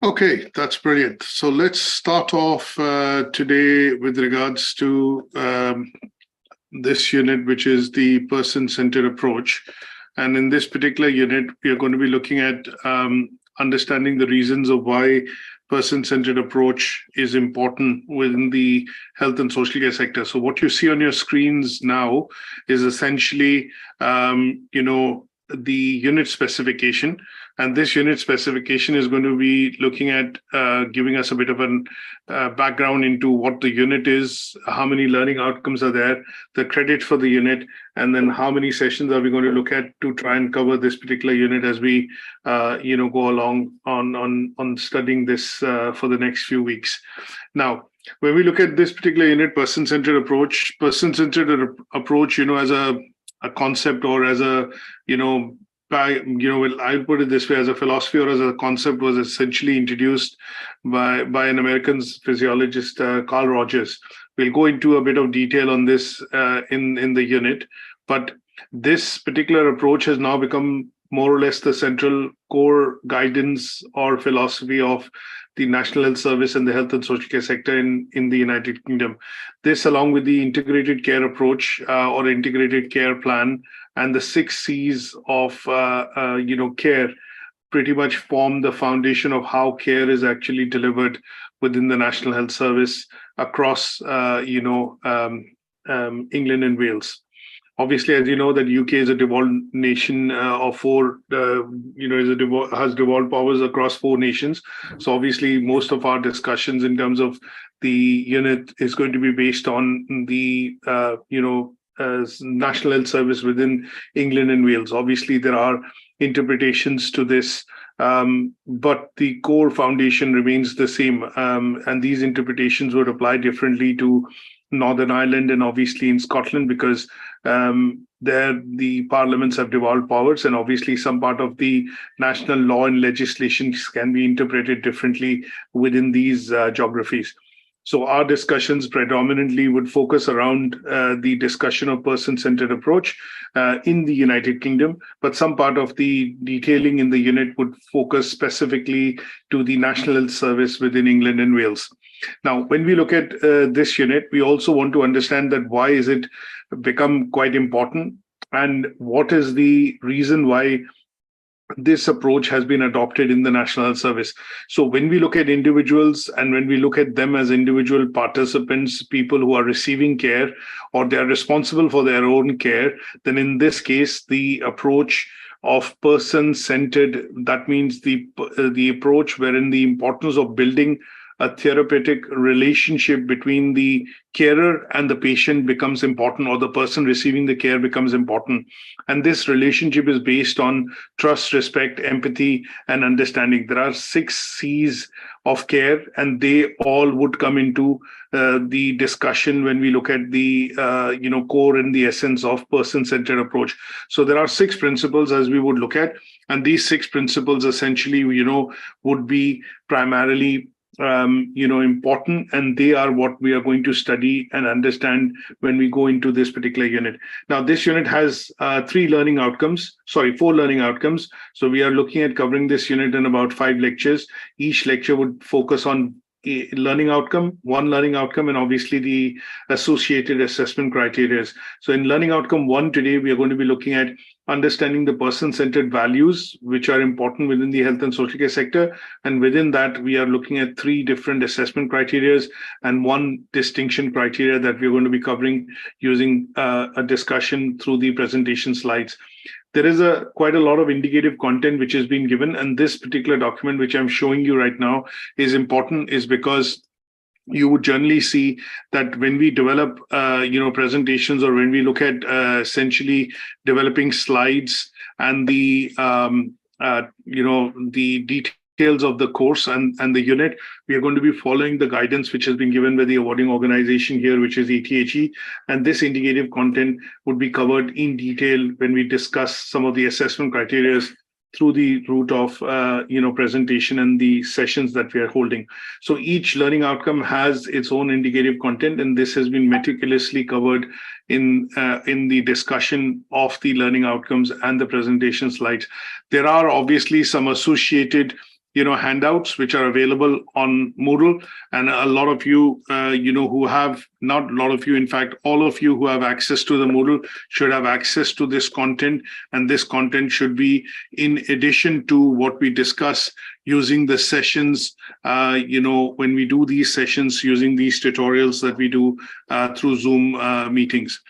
Okay, that's brilliant. So let's start off today with regards to this unit, which is the person-centered approach. And in this particular unit, we are going to be looking at understanding the reasons of why person-centered approach is important within the health and social care sector. So what you see on your screens now is essentially, the unit specification. And this unit specification is going to be looking at giving us a bit of a background into what the unit is, how many learning outcomes are there, the credit for the unit, and then how many sessions are we going to look at to try and cover this particular unit as we, go along on studying this for the next few weeks. Now, when we look at this particular unit, person-centered approach, as a concept or as a, I'll put it this way, as a philosophy or as a concept, was essentially introduced by an American physiologist, Carl Rogers. We'll go into a bit of detail on this in the unit, but this particular approach has now become more or less the central core guidance or philosophy of the National Health Service and the health and social care sector in the United Kingdom. This, along with the integrated care approach or integrated care plan and the 6 C's of care, pretty much form the foundation of how care is actually delivered within the National Health Service across England and Wales. Obviously, as you know, that UK is a devolved nation of 4, has devolved powers across 4 nations. So obviously, most of our discussions in terms of the unit is going to be based on the, National Health Service within England and Wales. Obviously, there are interpretations to this, but the core foundation remains the same. And these interpretations would apply differently to Northern Ireland and obviously in Scotland, because there the parliaments have devolved powers, and obviously some part of the national law and legislations can be interpreted differently within these geographies. So our discussions predominantly would focus around the discussion of person-centered approach in the United Kingdom, but some part of the detailing in the unit would focus specifically to the National Health Service within England and Wales. Now, when we look at this unit, we also want to understand that why is it become quite important, and what is the reason why this approach has been adopted in the National Health Service. So when we look at individuals and when we look at them as individual participants, people who are receiving care or they are responsible for their own care, then in this case, the approach of person-centered, that means the approach wherein the importance of building a therapeutic relationship between the carer and the patient becomes important, or the person receiving the care becomes important. And this relationship is based on trust, respect, empathy, and understanding. There are 6 C's of care, and they all would come into the discussion when we look at the core and the essence of person-centered approach. So there are 6 principles as we would look at, and these 6 principles essentially would be primarily important, and they are what we are going to study and understand when we go into this particular unit. Now, this unit has 4 learning outcomes. So we are looking at covering this unit in about 5 lectures. Each lecture would focus on a learning outcome, one learning outcome, and obviously the associated assessment criteria. So in learning outcome 1 today, we are going to be looking at understanding the person-centered values, which are important within the health and social care sector. And within that, we are looking at 3 different assessment criteria and 1 distinction criteria that we're going to be covering using a discussion through the presentation slides. There is quite a lot of indicative content which has been given, and this particular document, which I'm showing you right now, is important, is because you would generally see that when we develop, presentations, or when we look at essentially developing slides and the details of the course and the unit, we are going to be following the guidance which has been given by the awarding organization here, which is ATHE. And this indicative content would be covered in detail when we discuss some of the assessment criteria through the route of presentation and the sessions that we are holding. So each learning outcome has its own indicative content, and this has been meticulously covered in the discussion of the learning outcomes and the presentation slides. There are obviously some associated handouts which are available on Moodle, and a lot of you, who have, not a lot of you, in fact, all of you who have access to the Moodle should have access to this content, and this content should be in addition to what we discuss using the sessions, when we do these sessions, using these tutorials that we do through Zoom meetings.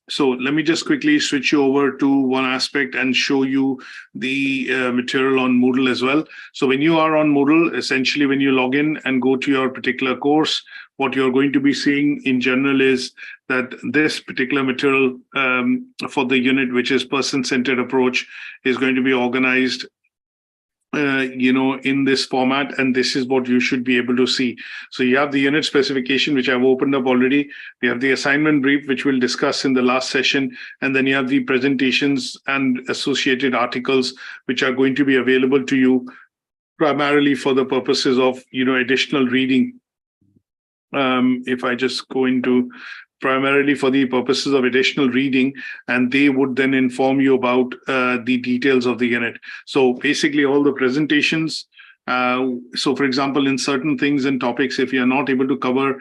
So let me just quickly switch you over to one aspect and show you the material on Moodle as well. So when you are on Moodle, essentially when you log in and go to your particular course, what you're going to be seeing in general is that this particular material for the unit, which is person-centered approach, is going to be organized in this format, and this is what you should be able to see. So you have the unit specification, which I've opened up already. We have the assignment brief, which we'll discuss in the last session. And then you have the presentations and associated articles, which are going to be available to you primarily for the purposes of, additional reading. If I just go into primarily for the purposes of additional reading, and they would then inform you about the details of the unit. So basically all the presentations. So for example, in certain things and topics, if you are not able to cover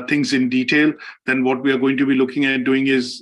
things in detail, then what we are going to be looking at doing is,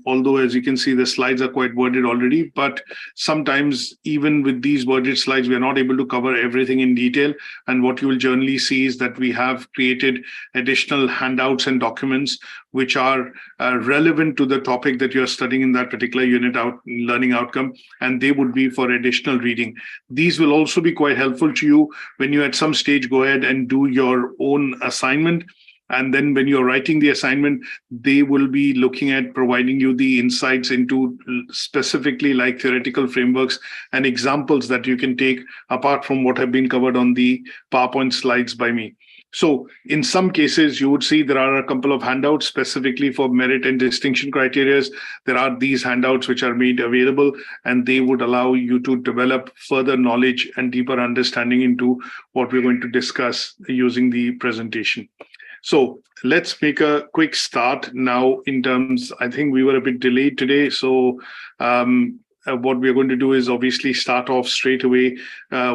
although as you can see, the slides are quite worded already, but sometimes even with these worded slides, we are not able to cover everything in detail. And what you will generally see is that we have created additional handouts and documents which are relevant to the topic that you're studying in that particular unit learning outcome, and they would be for additional reading. These will also be quite helpful to you when you at some stage go ahead and do your own assignment. And then when you're writing the assignment, they will be looking at providing you the insights into specifically like theoretical frameworks and examples that you can take apart from what have been covered on the PowerPoint slides by me. So in some cases, you would see there are a couple of handouts specifically for merit and distinction criteria. There are these handouts which are made available, and they would allow you to develop further knowledge and deeper understanding into what we're going to discuss using the presentation. So let's make a quick start now in terms, I think we were a bit delayed today. So what we're going to do is obviously start off straight away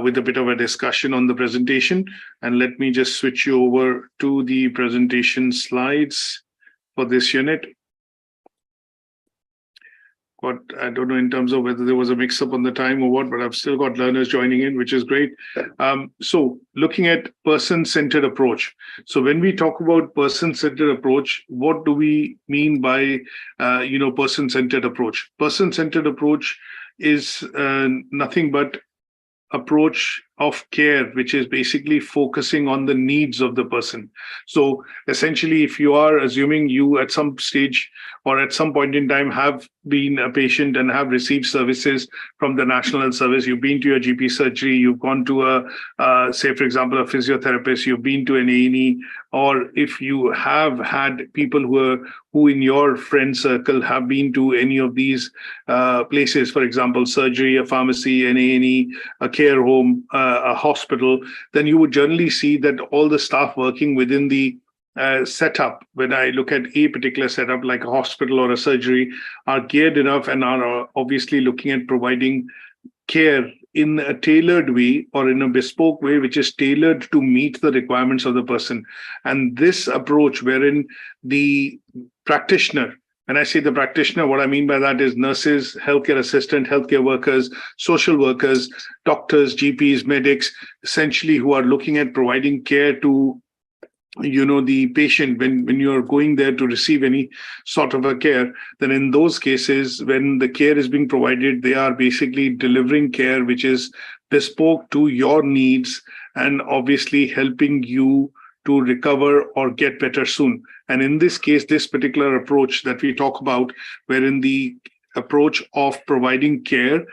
with a bit of a discussion on the presentation. And let me just switch you over to the presentation for this unit. I don't know in terms of whether there was a mix-up on the time or what, but I've still got learners joining in, which is great. So looking at person-centered approach. So when we talk about person-centered approach, what do we mean by, person-centered approach? Person-centered approach is nothing but approach of care, which is basically focusing on the needs of the person. So essentially, if you are assuming you at some stage or at some point in time have been a patient and have received services from the National Health Service, you've been to your GP surgery, you've gone to say, for example, a physiotherapist, you've been to an A&E, or if you have had people who in your friend circle have been to any of these places, for example, surgery, a pharmacy, an A&E, a care home, a hospital, then you would generally see that all the staff working within the setup, when I look at a particular setup like a hospital or a surgery, are geared enough and are obviously looking at providing care in a tailored way or in a bespoke way, which is tailored to meet the requirements of the person. And this approach wherein the practitioner, when I say the practitioner, what I mean by that is nurses, healthcare assistant, healthcare workers, social workers, doctors, GPs, medics, essentially who are looking at providing care to the patient when you're going there to receive any sort of a care. Then in those cases, when the care is being provided, they are basically delivering care which is bespoke to your needs and obviously helping you to recover or get better soon. And in this case, this particular approach that we talk about, wherein the approach of providing care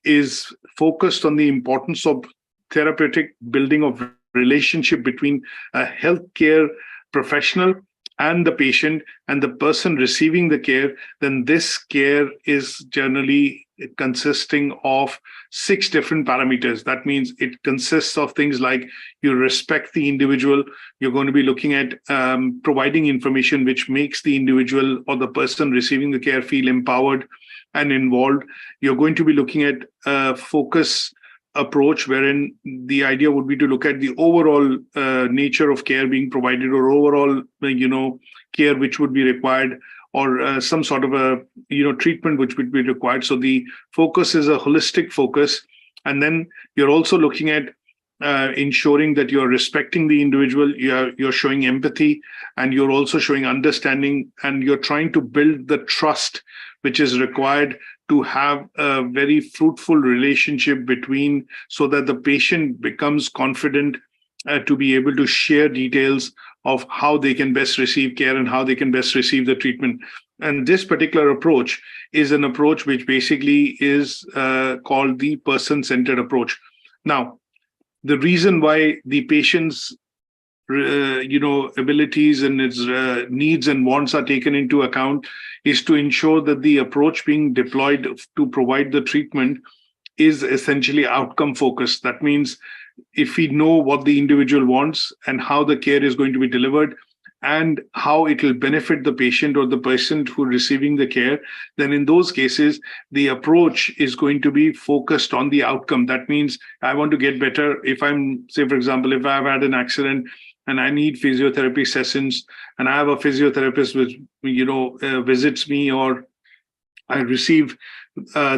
is focused on the importance of therapeutic building of relationship between a healthcare professional and the patient and the person receiving the care, then this care is generally consisting of 6 different parameters. That means it consists of things like you respect the individual. You're going to be looking at providing information which makes the individual or the person receiving the care feel empowered and involved. You're going to be looking at focus approach, wherein the idea would be to look at the overall nature of care being provided, or overall, care which would be required, or some sort of a, treatment which would be required. So the focus is a holistic focus. And then you're also looking at ensuring that you're respecting the individual, you're showing empathy, and you're also showing understanding, and you're trying to build the trust which is required to have a very fruitful relationship between, so that the patient becomes confident to be able to share details of how they can best receive care and how they can best receive the treatment. And this particular approach is an approach which basically is called the person-centered approach. Now, the reason why the patient's abilities and its needs and wants are taken into account is to ensure that the approach being deployed to provide the treatment is essentially outcome focused. That means if we know what the individual wants and how the care is going to be delivered and how it will benefit the patient or the person who is receiving the care, then in those cases, the approach is going to be focused on the outcome. That means I want to get better. If I'm, say, for example, if I've had an accident and I need physiotherapy sessions, and I have a physiotherapist which, visits me, or I receive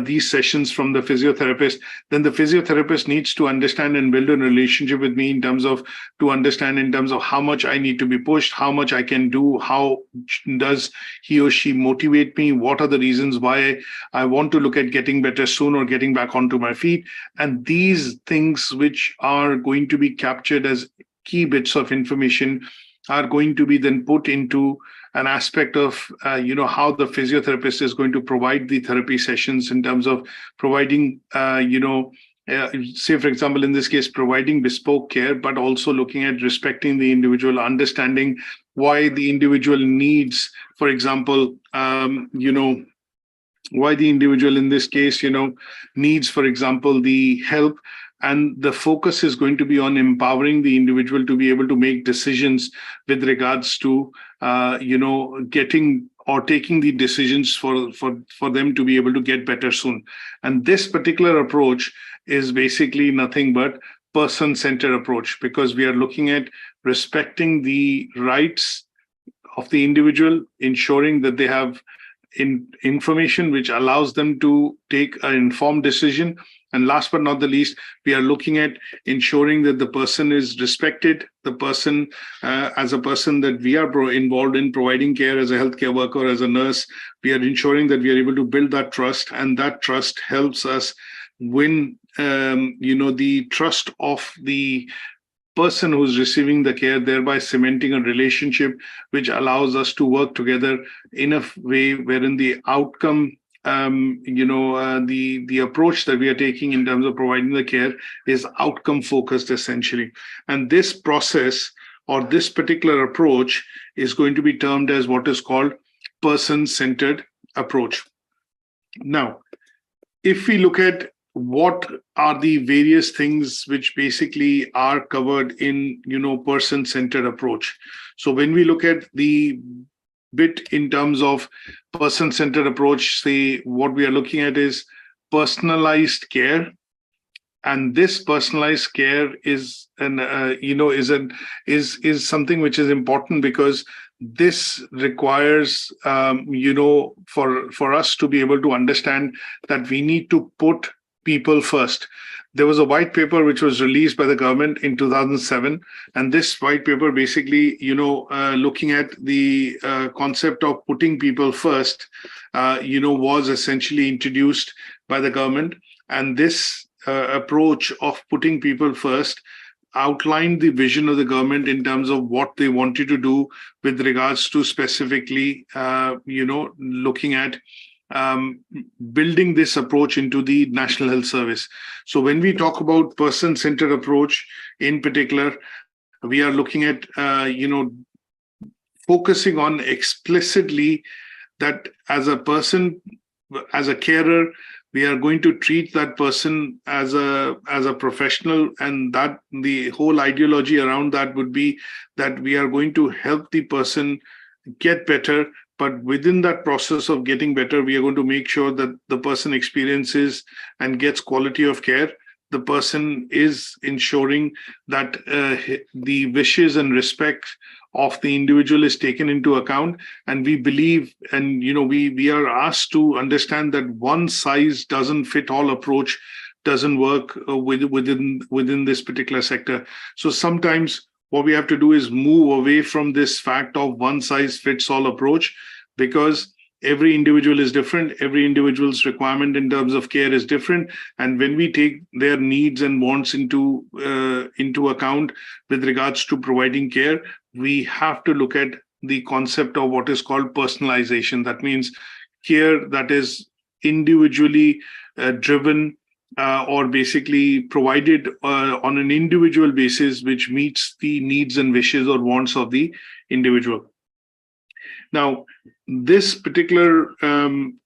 these sessions from the physiotherapist, then the physiotherapist needs to understand and build a relationship with me in terms of how much I need to be pushed, how much I can do, how does he or she motivate me, what are the reasons why I want to look at getting better soon or getting back onto my feet. And these things which are going to be captured as key bits of information are going to be then put into an aspect of, how the physiotherapist is going to provide the therapy sessions in terms of providing, say, for example, in this case, providing bespoke care, but also looking at respecting the individual, understanding why the individual needs, for example, why the individual in this case, needs, for example, the help. And the focus is going to be on empowering the individual to be able to make decisions with regards to, getting or taking the decisions for them to be able to get better soon. And this particular approach is basically nothing but person-centered approach, because we are looking at respecting the rights of the individual, ensuring that they have information which allows them to take an informed decision. And last but not the least, we are looking at ensuring that the person is respected, the person as a person that we are involved in providing care as a healthcare worker, as a nurse. We are ensuring that we are able to build that trust, and that trust helps us win, the trust of the person who's receiving the care, thereby cementing a relationship which allows us to work together in a way wherein the outcome, the approach that we are taking in terms of providing the care is outcome focused essentially. And this process or this particular approach is going to be termed as what is called person-centered approach. Now, if we look at what are the various things which basically are covered in, person-centered approach. So when we look at the bit in terms of person-centered approach, say what we are looking at is personalized care. And this personalized care is is something which is important, because this requires, for us to be able to understand that we need to put people first. There was a white paper which was released by the government in 2007, and this white paper basically, looking at the concept of putting people first, was essentially introduced by the government. And this approach of putting people first outlined the vision of the government in terms of what they wanted to do with regards to specifically, looking at building this approach into the National Health Service. So when we talk about person-centered approach in particular, we are looking at, focusing on explicitly that as a person, as a carer, we are going to treat that person as a professional, and that the whole ideology around that would be that we are going to help the person get better. But within that process of getting better, we are going to make sure that the person experiences and gets quality of care the person is ensuring that the wishes and respect of the individual is taken into account. And we believe, and we are asked to understand that one size doesn't fit all approach doesn't work within this particular sector. So sometimes what we have to do is move away from this fact of one size fits all approach, because every individual is different. Every individual's requirement in terms of care is different. And when we take their needs and wants into account with regards to providing care, we have to look at the concept of what is called personalization. That means care that is individually driven, or basically provided on an individual basis, which meets the needs and wishes or wants of the individual. Now, this particular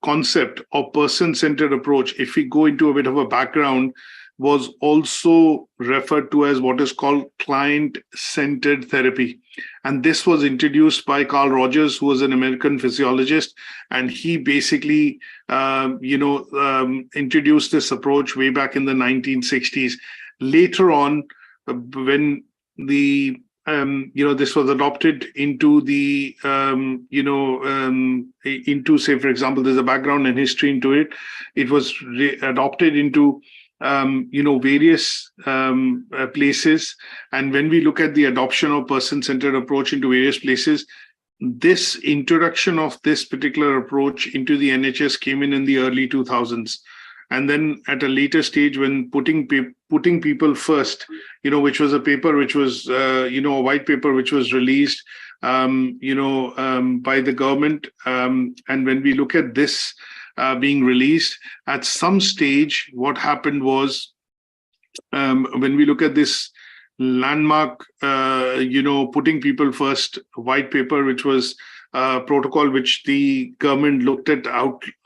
concept of person-centered approach, if we go into a bit of a background, was also referred to as what is called client-centered therapy. And this was introduced by Carl Rogers, who was an American physiologist. And he basically, introduced this approach way back in the 1960s. Later on, when this was adopted into the, into, say, for example, there's a background and history into it. It was adopted into various places. And when we look at the adoption of person-centered approach into various places, this introduction of this particular approach into the NHS came in the early 2000s. And then at a later stage, when putting people first, which was a paper, which was, a white paper, which was released, by the government. And when we look at this being released, at some stage, what happened was, when we look at this landmark, putting people first white paper, which was protocol which the government looked at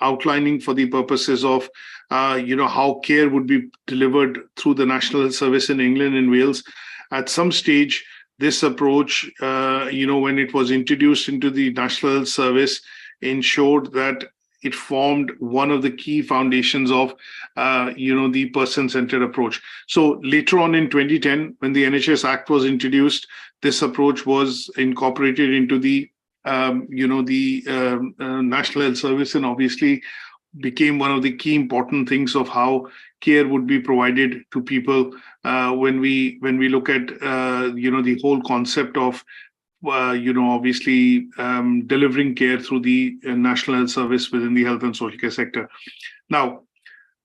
outlining for the purposes of how care would be delivered through the National Health Service in England and Wales. At some stage, this approach, when it was introduced into the National Health Service, ensured that it formed one of the key foundations of, the person-centered approach. So later on in 2010, when the NHS Act was introduced, this approach was incorporated into the National Health Service, and obviously became one of the key important things of how care would be provided to people when we look at the whole concept of obviously delivering care through the National Health Service within the health and social care sector. Now,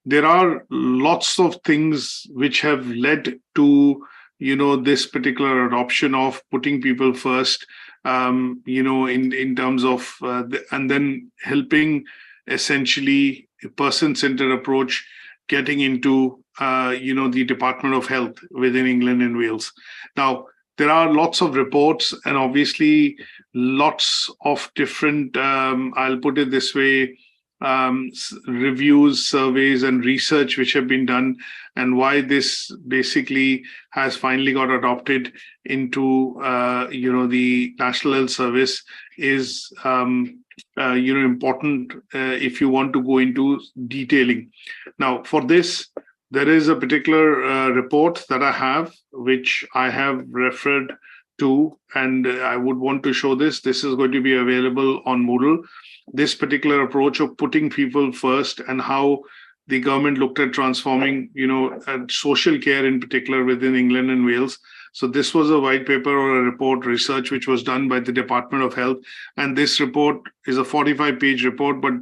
there are lots of things which have led to this particular adoption of putting people first, in terms of and then helping essentially a person-centered approach getting into the Department of Health within England and Wales. Now, there are lots of reports and obviously lots of different, I'll put it this way, reviews, surveys, and research which have been done, and why this basically has finally got adopted into the National Health Service is important if you want to go into detailing. Now, for this, there is a particular report that I have, which I have referred to, and I would want to show this. This is going to be available on Moodle. This particular approach of putting people first and how the government looked at transforming, social care in particular within England and Wales. So this was a white paper or a report research which was done by the Department of Health. And this report is a 45-page report, but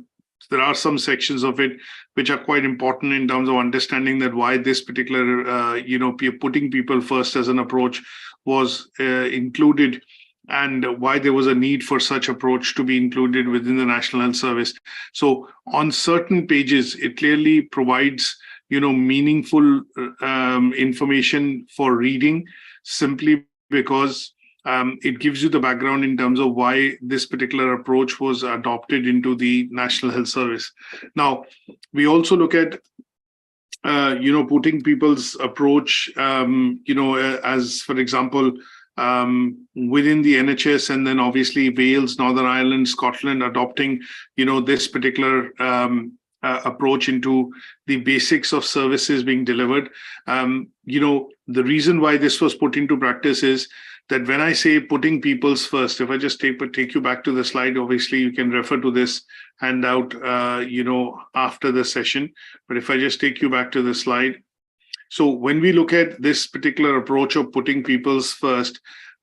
there are some sections of it which are quite important in terms of understanding that why this particular, putting people first as an approach was included, and why there was a need for such approach to be included within the National Health Service. So on certain pages, it clearly provides, meaningful information for reading, simply because it gives you the background in terms of why this particular approach was adopted into the National Health Service. Now, we also look at, putting people's approach, as, for example, within the NHS, and then obviously Wales, Northern Ireland, Scotland adopting, this particular approach into the basics of services being delivered. The reason why this was put into practice is that when I say putting people's first, if I just take you back to the slide, obviously you can refer to this handout, after the session. But if I just take you back to the slide. So when we look at this particular approach of putting people's first,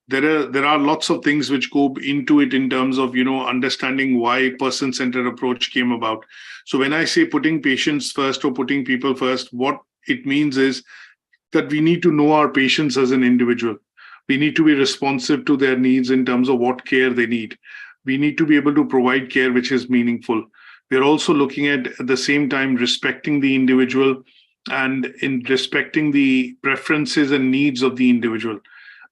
there are lots of things which go into it in terms of, understanding why person-centered approach came about. So when I say putting patients first or putting people first, what it means is that we need to know our patients as an individual. We need to be responsive to their needs in terms of what care they need. We need to be able to provide care which is meaningful. We're also looking at the same time respecting the individual and in respecting the preferences and needs of the individual.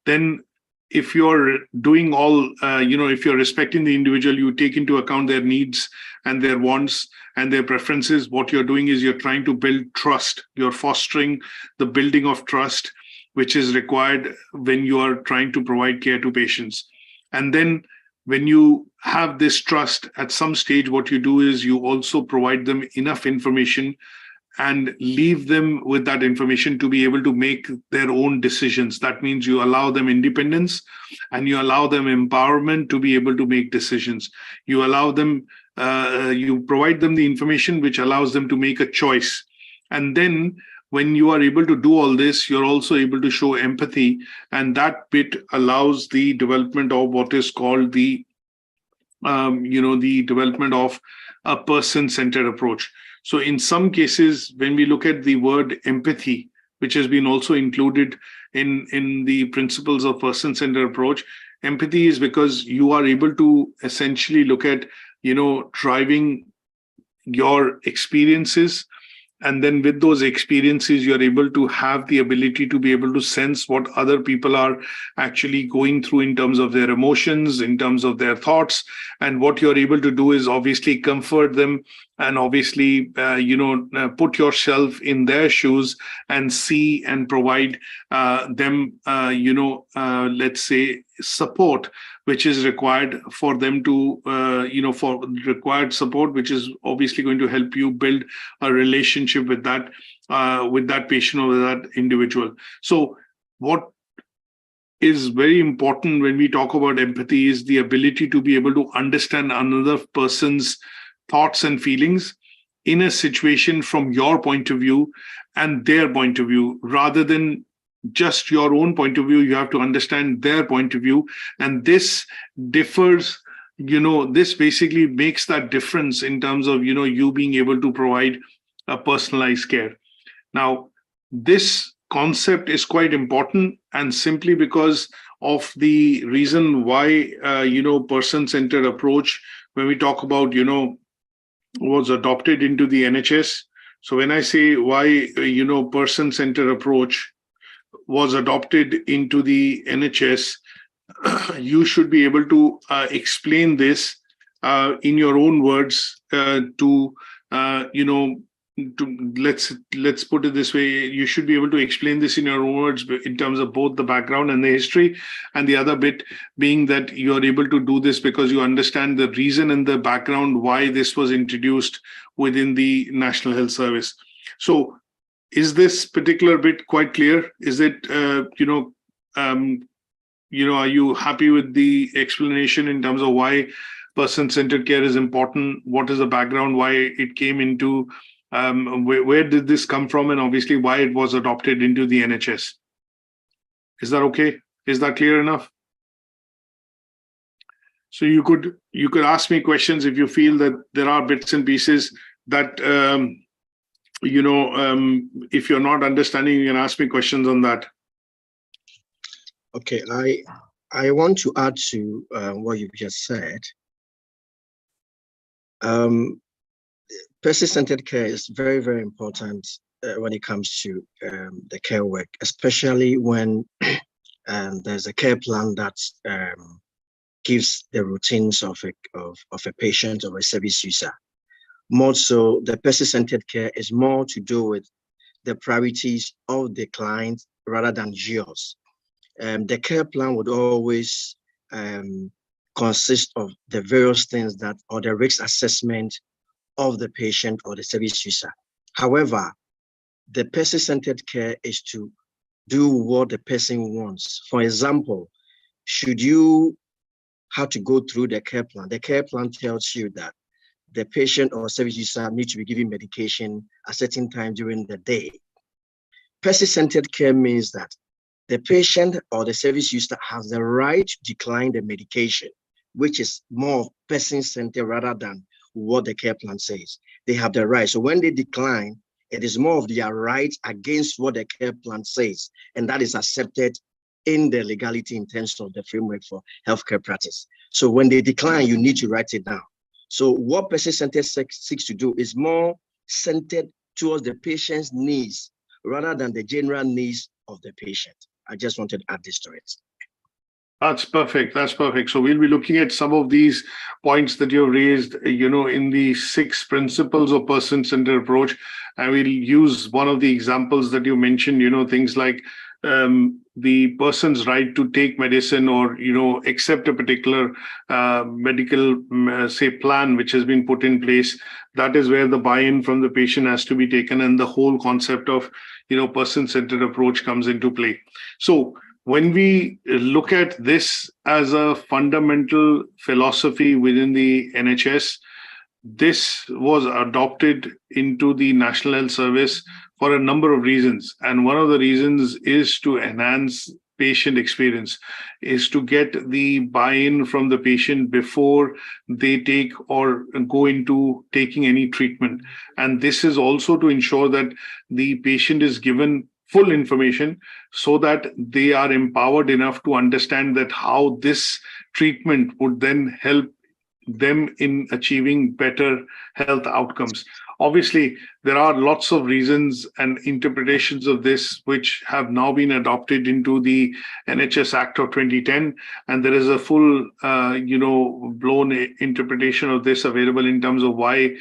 Then if you're doing all, if you're respecting the individual, you take into account their needs and their wants and their preferences. What you're doing is you're trying to build trust. You're fostering the building of trust, which is required when you are trying to provide care to patients. And then when you have this trust, at some stage, what you do is you also provide them enough information and leave them with that information to be able to make their own decisions. That means you allow them independence and you allow them empowerment to be able to make decisions. You allow them, you provide them the information which allows them to make a choice. And then when you are able to do all this, you're also able to show empathy. And that bit allows the development of what is called the development of a person-centered approach. So in some cases, when we look at the word empathy, which has been also included in the principles of person-centered approach, empathy is because you are able to essentially look at, driving your experiences. And then with those experiences, you're able to have the ability to be able to sense what other people are actually going through in terms of their emotions, in terms of their thoughts. And what you're able to do is obviously comfort them and obviously, put yourself in their shoes and see and provide them, let's say, support, which is required for them to, for required support, which is obviously going to help you build a relationship with that patient or with that individual. So what is very important when we talk about empathy is the ability to be able to understand another person's thoughts and feelings in a situation from your point of view and their point of view, rather than just your own point of view. You have to understand their point of view. And this differs, this basically makes that difference in terms of, you being able to provide a personalized care. Now, this concept is quite important, and simply because of the reason why, person-centered approach, when we talk about, was adopted into the NHS. So when I say why, person-centered approach was adopted into the NHS, you should be able to explain this in your own words let's put it this way. You should be able to explain this in your own words in terms of both the background and the history, and the other bit being that you're able to do this because you understand the reason and the background why this was introduced within the National Health Service. So is this particular bit quite clear? Is it, are you happy with the explanation in terms of why person-centered care is important? What is the background, why it came into, where did this come from, and obviously why it was adopted into the NHS? Is that okay? Is that clear enough? So you could ask me questions if you feel that there are bits and pieces that, if you're not understanding, you can ask me questions on that. Okay, I want to add to what you've just said. Person-centered care is very, very important when it comes to the care work, especially when there's a care plan that gives the routines of a patient or a service user. More so, the person-centered care is more to do with the priorities of the client rather than yours. The care plan would always consist of the various things that, or the risk assessment of the patient or the service user. However, the person-centered care is to do what the person wants. For example, should you have to go through the care plan tells you that the patient or service user needs to be given medication at certain time during the day. Person-centered care means that the patient or the service user has the right to decline the medication, which is more person-centered rather than what the care plan says. They have the right. So when they decline, it is more of their right against what the care plan says, and that is accepted in the legality in terms of the framework for healthcare practice. So when they decline, you need to write it down. So what person-centered seeks to do is more centered towards the patient's needs rather than the general needs of the patient. I just wanted to add this to it. That's perfect. That's perfect. So we'll be looking at some of these points that you've raised, in the 6 principles of person-centered approach. And we'll use one of the examples that you mentioned, things like the person's right to take medicine or, accept a particular medical, plan, which has been put in place. That is where the buy-in from the patient has to be taken, and the whole concept of, person-centered approach comes into play. So when we look at this as a fundamental philosophy within the NHS, this was adopted into the National Health Service for a number of reasons. And one of the reasons is to enhance patient experience, is to get the buy-in from the patient before they take or go into taking any treatment. And this is also to ensure that the patient is given full information so that they are empowered enough to understand that how this treatment would then help them in achieving better health outcomes. Obviously, there are lots of reasons and interpretations of this which have now been adopted into the NHS Act of 2010, and there is a full, blown interpretation of this available in terms of why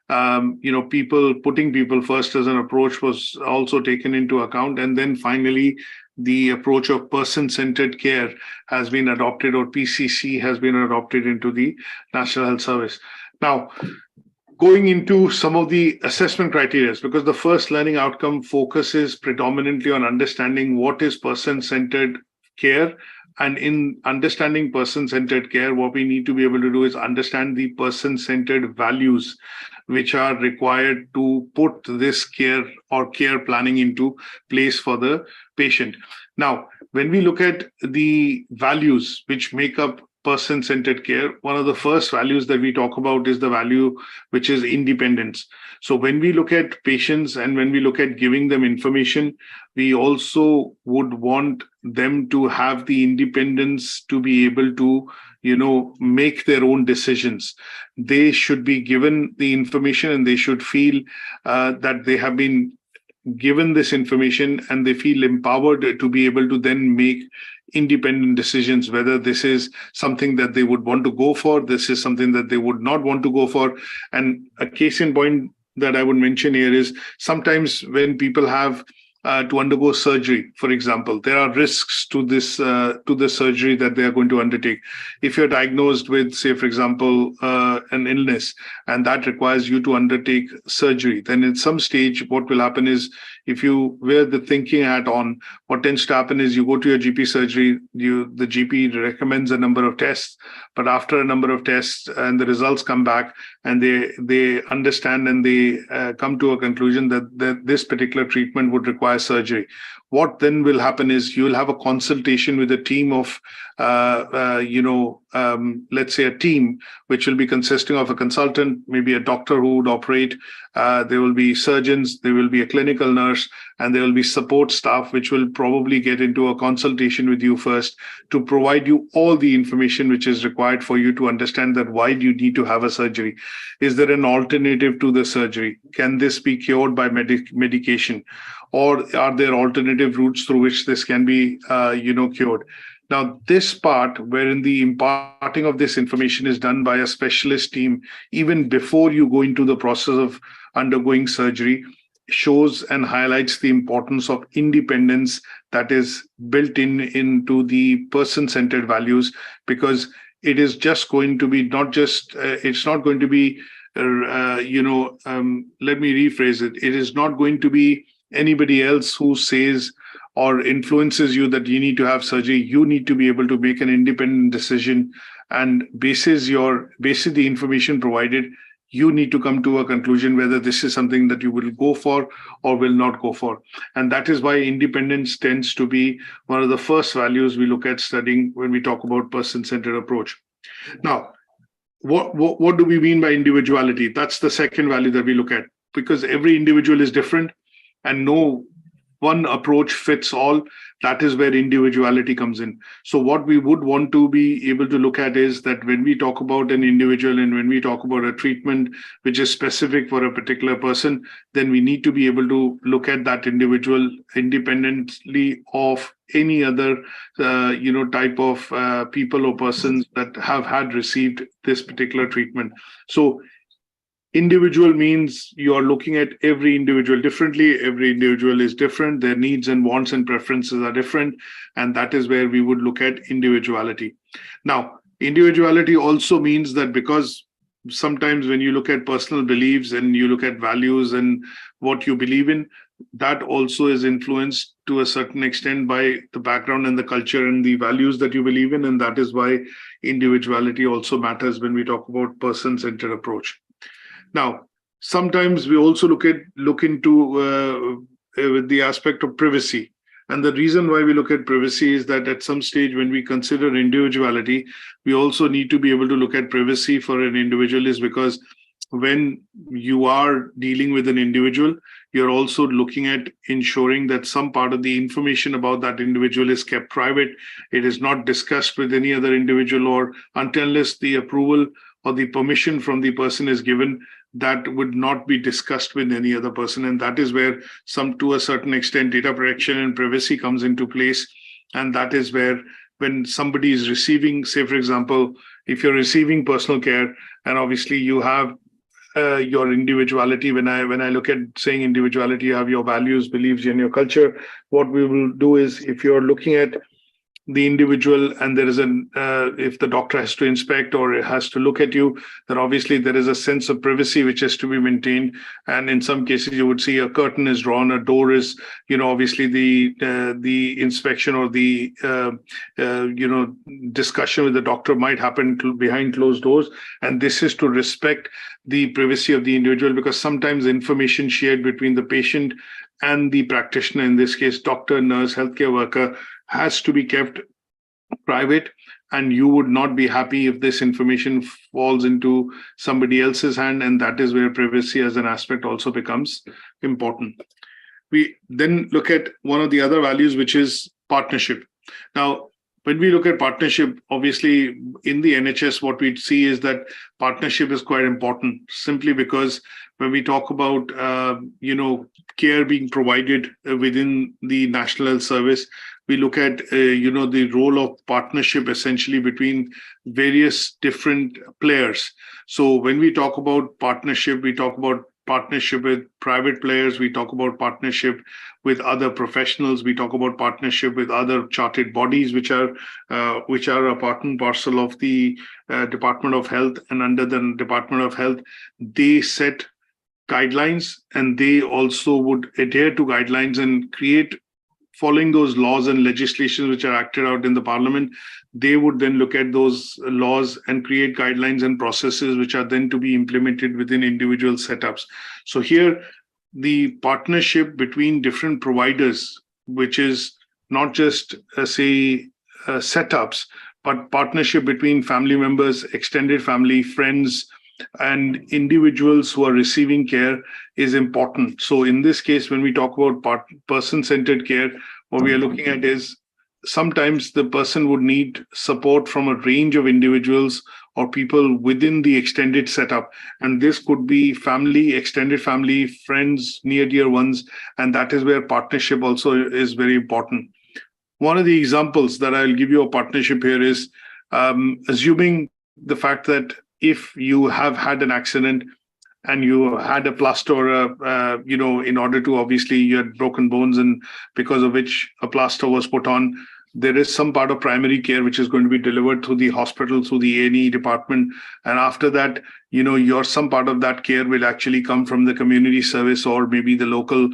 putting people first as an approach was also taken into account. And then finally, the approach of person-centered care has been adopted, or PCC has been adopted into the National Health Service. Now, going into some of the assessment criteria, because the first learning outcome focuses predominantly on understanding what is person-centered care. And in understanding person-centered care, what we need to be able to do is understand the person-centered values which are required to put this care or care planning into place for the patient. Now, when we look at the values which make up person-centered care, one of the first values that we talk about is the value which is independence. So when we look at patients and when we look at giving them information, we also would want them to have the independence to be able to, make their own decisions. They should be given the information and they should feel that they have been given this information and they feel empowered to be able to then make independent decisions, whether this is something that they would want to go for, this is something that they would not want to go for. And a case in point that I would mention here is sometimes when people have to undergo surgery, for example, there are risks to this to the surgery that they are going to undertake. If you're diagnosed with, say, for example, an illness, and that requires you to undertake surgery, then at some stage, what will happen is, if you wear the thinking hat on, what tends to happen is you go to your GP surgery, the GP recommends a number of tests, but after a number of tests and the results come back, and they understand and they come to a conclusion that this particular treatment would require surgery. What then will happen is you will have a consultation with a team of, let's say a team which will be consisting of a consultant, maybe a doctor who would operate. There will be surgeons, there will be a clinical nurse, and there will be support staff which will probably get into a consultation with you first to provide you all the information which is required for you to understand that why do you need to have a surgery? Is there an alternative to the surgery? Can this be cured by medication? Or are there alternative routes through which this can be, cured? Now, this part wherein the imparting of this information is done by a specialist team, even before you go into the process of undergoing surgery, shows and highlights the importance of independence that is built into the person-centered values, because it is just going to be it's not going to be let me rephrase it. It is not going to be anybody else who says or influences you that you need to have surgery. You need to be able to make an independent decision, and basis the information provided, you need to come to a conclusion whether this is something that you will go for or will not go for. And that is why independence tends to be one of the first values we look at studying when we talk about person-centered approach. Now, what do we mean by individuality? That's the second value that we look at, because every individual is different and no one approach fits all. That is where individuality comes in. So what we would want to be able to look at is that when we talk about an individual and when we talk about a treatment which is specific for a particular person, then we need to be able to look at that individual independently of any other type of people or persons that have had received this particular treatment. So individual means you are looking at every individual differently. Every individual is different. Their needs and wants and preferences are different. And that is where we would look at individuality. Now, individuality also means that, because sometimes when you look at personal beliefs and you look at values and what you believe in, that also is influenced to a certain extent by the background and the culture and the values that you believe in. And that is why individuality also matters when we talk about person-centered approach. Now, sometimes we also look into with the aspect of privacy. And the reason why we look at privacy is that at some stage when we consider individuality, we also need to be able to look at privacy for an individual, is because when you are dealing with an individual, you're also looking at ensuring that some part of the information about that individual is kept private. It is not discussed with any other individual, or unless the approval or the permission from the person is given, that would not be discussed with any other person. And that is where to a certain extent, data protection and privacy comes into place. And that is where, when somebody is receiving, say, for example, if you're receiving personal care, and obviously you have your individuality. When I look at saying individuality, you have your values, beliefs, and your culture. What we will do is, if you're looking at the individual and there is if the doctor has to inspect or has to look at you, then obviously there is a sense of privacy which has to be maintained. And in some cases, you would see a curtain is drawn, a door is, obviously the inspection or the discussion with the doctor might happen behind closed doors. And this is to respect the privacy of the individual, because sometimes information shared between the patient and the practitioner, in this case, doctor, nurse, healthcare worker, has to be kept private, and you would not be happy if this information falls into somebody else's hand, and that is where privacy as an aspect also becomes important. We then look at one of the other values, which is partnership. Now, when we look at partnership, obviously in the NHS, what we see is that partnership is quite important, simply because when we talk about care being provided within the National Health Service, we look at the role of partnership essentially between various different players. So when we talk about partnership, we talk about partnership with private players, we talk about partnership with other professionals, we talk about partnership with other chartered bodies, which are a part and parcel of the Department of Health. And under the Department of Health, they set guidelines, and they also would adhere to guidelines and following those laws and legislations which are acted out in the Parliament. They would then look at those laws and create guidelines and processes which are then to be implemented within individual setups. So here, the partnership between different providers, which is not just setups, but partnership between family members, extended family, friends, and individuals who are receiving care is important. So in this case, when we talk about person-centered care, what we are looking at is sometimes the person would need support from a range of individuals or people within the extended setup. And this could be family, extended family, friends, near dear ones. And that is where partnership also is very important. One of the examples that I'll give you a partnership here is assuming the fact that if you have had an accident and you had a plaster, in order to, obviously you had broken bones, and because of which a plaster was put on, there is some part of primary care which is going to be delivered through the hospital, through the A&E department. And after that, some part of that care will actually come from the community service, or maybe the local,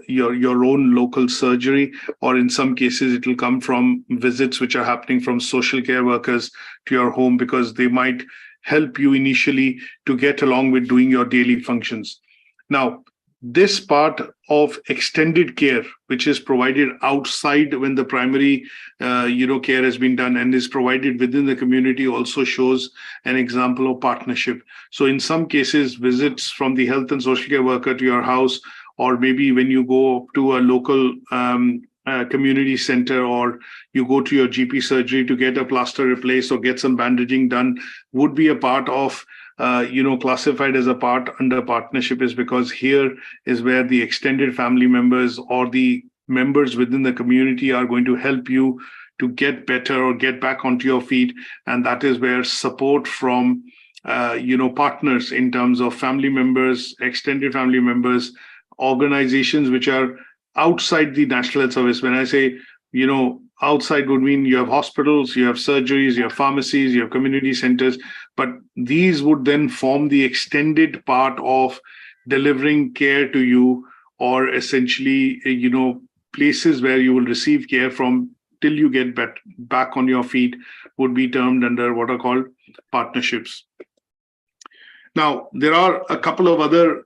your own local surgery, or in some cases, it will come from visits which are happening from social care workers to your home, because they might help you initially to get along with doing your daily functions. Now, this part of extended care, which is provided outside when the primary, care has been done and is provided within the community, also shows an example of partnership. So in some cases, visits from the health and social care worker to your house, or maybe when you go to a local community center, or you go to your GP surgery to get a plaster replaced or get some bandaging done, would be a part of classified as a part under partnership, is because here is where the extended family members or the members within the community are going to help you to get better or get back onto your feet. And that is where support from, partners in terms of family members, extended family members, organizations which are outside the National Health Service. When I say, outside would mean you have hospitals, you have surgeries, you have pharmacies, you have community centers, but these would then form the extended part of delivering care to you, or essentially, places where you will receive care from till you get back on your feet, would be termed under what are called partnerships. Now, there are a couple of other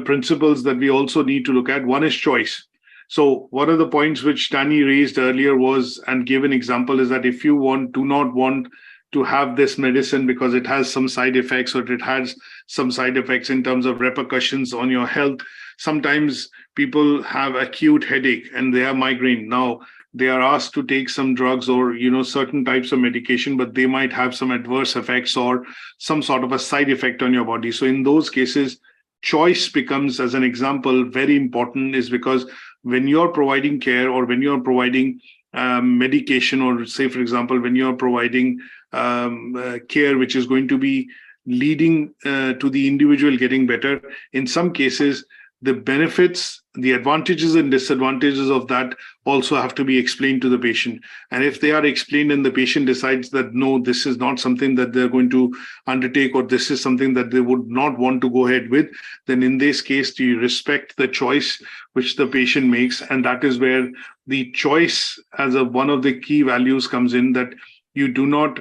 principles that we also need to look at. One is choice. So one of the points which Danny raised earlier was, and gave an example, is that if you do not want to have this medicine because it has some side effects, or it has some side effects in terms of repercussions on your health. Sometimes people have acute headache and they have migraine. Now they are asked to take some drugs or, certain types of medication, but they might have some adverse effects or some sort of a side effect on your body. So in those cases, choice becomes, as an example, very important, is because when you're providing care, or when you're providing medication, or say, for example, when you're providing care which is going to be leading to the individual getting better, in some cases, the benefits, the advantages and disadvantages of that also have to be explained to the patient. And if they are explained and the patient decides that, no, this is not something that they're going to undertake, or this is something that they would not want to go ahead with, then in this case, do you respect the choice which the patient makes? And that is where the choice as one of the key values comes in, that you do not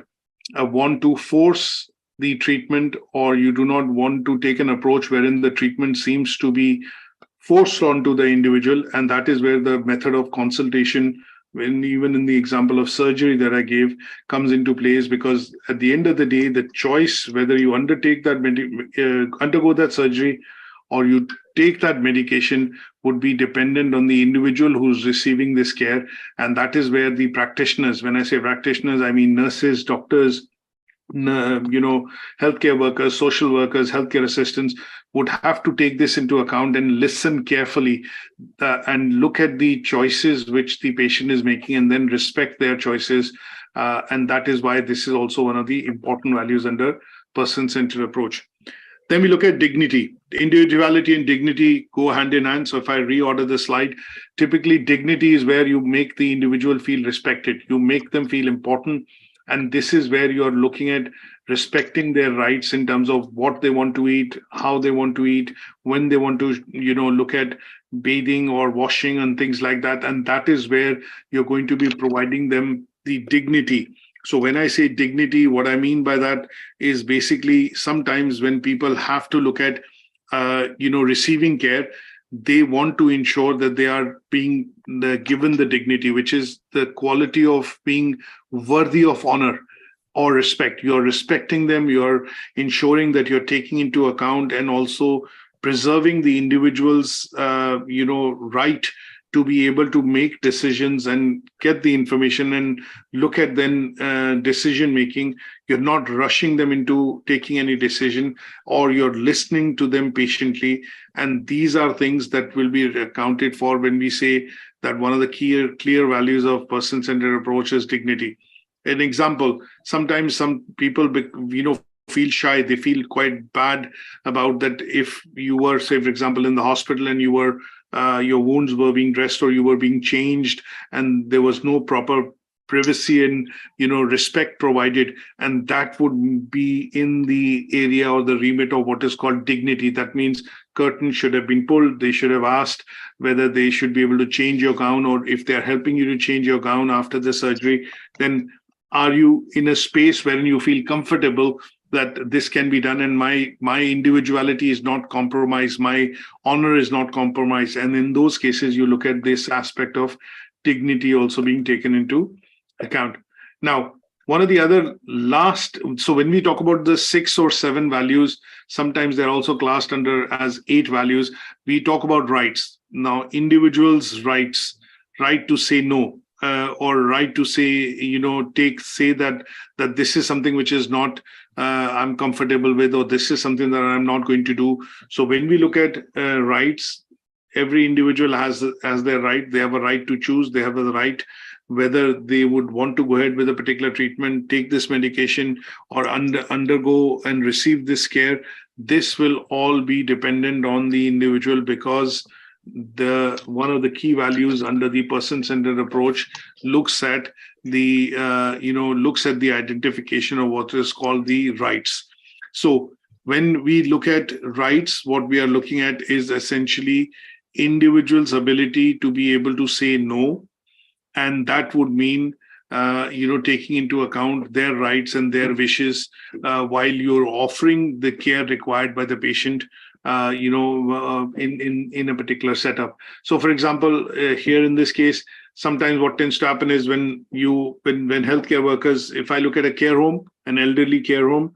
want to force the treatment, or you do not want to take an approach wherein the treatment seems to be forced onto the individual. And that is where the method of consultation, when even in the example of surgery that I gave, comes into place, because at the end of the day, the choice whether you undertake that undergo that surgery or you take that medication would be dependent on the individual who's receiving this care. And that is where the practitioners, when I say practitioners, I mean nurses, doctors, healthcare workers, social workers, healthcare assistants, would have to take this into account and listen carefully and look at the choices which the patient is making, and then respect their choices. And that is why this is also one of the important values under person-centered approach. Then we look at dignity. Individuality and dignity go hand in hand. So if I reorder the slide, typically dignity is where you make the individual feel respected. You make them feel important. And this is where you're looking at respecting their rights in terms of what they want to eat, how they want to eat, when they want to, look at bathing or washing and things like that. And that is where you're going to be providing them the dignity. So when I say dignity, what I mean by that is basically sometimes when people have to look at, receiving care, they want to ensure that they are being given the dignity, which is the quality of being worthy of honor or respect. You're respecting them, you're ensuring that you're taking into account and also preserving the individual's, right to be able to make decisions and get the information and look at then decision making. You're not rushing them into taking any decision, or you're listening to them patiently. And these are things that will be accounted for when we say that one of the clear values of person-centered approach is dignity. An example, sometimes some people, feel shy, they feel quite bad about that. If you were, say, for example, in the hospital and you were your wounds were being dressed or you were being changed, and there was no proper privacy and respect provided, and that would be in the area or the remit of what is called dignity. That means curtains should have been pulled. They should have asked whether they should be able to change your gown, or if they're helping you to change your gown after the surgery, then are you in a space wherein you feel comfortable that this can be done, and my individuality is not compromised, my honor is not compromised. And in those cases, you look at this aspect of dignity also being taken into account. Now, one of the other so when we talk about the 6 or 7 values, sometimes they're also classed under as 8 values. We talk about rights. Now, individuals' rights, right to say no, or right to say, say that this is something which is not I'm comfortable with, or this is something that I'm not going to do. So when we look at rights, every individual has their right. They have a right to choose. They have a right whether they would want to go ahead with a particular treatment, take this medication, or undergo and receive this care. This will all be dependent on the individual, because one of the key values under the person-centered approach looks at the identification of what is called the rights. So when we look at rights, what we are looking at is essentially individuals' ability to be able to say no. And that would mean, taking into account their rights and their wishes while you're offering the care required by the patient, in a particular setup. So, for example, here in this case, sometimes what tends to happen is when healthcare workers, if I look at a care home, an elderly care home,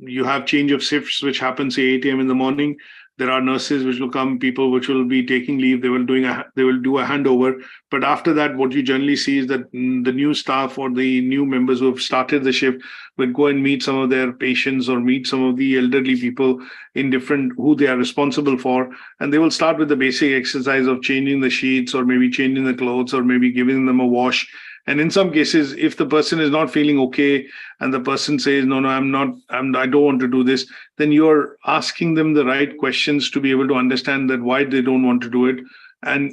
you have change of shifts, which happens at 8 a.m. in the morning. There are nurses which will come, people which will be taking leave. They will do a handover. But after that, what you generally see is that the new staff or the new members who have started the shift will go and meet some of their patients or meet some of the elderly people who they are responsible for. And they will start with the basic exercise of changing the sheets, or maybe changing the clothes, or maybe giving them a wash. And in some cases, if the person is not feeling okay and the person says, no, I don't want to do this, then you're asking them the right questions to be able to understand that why they don't want to do it. And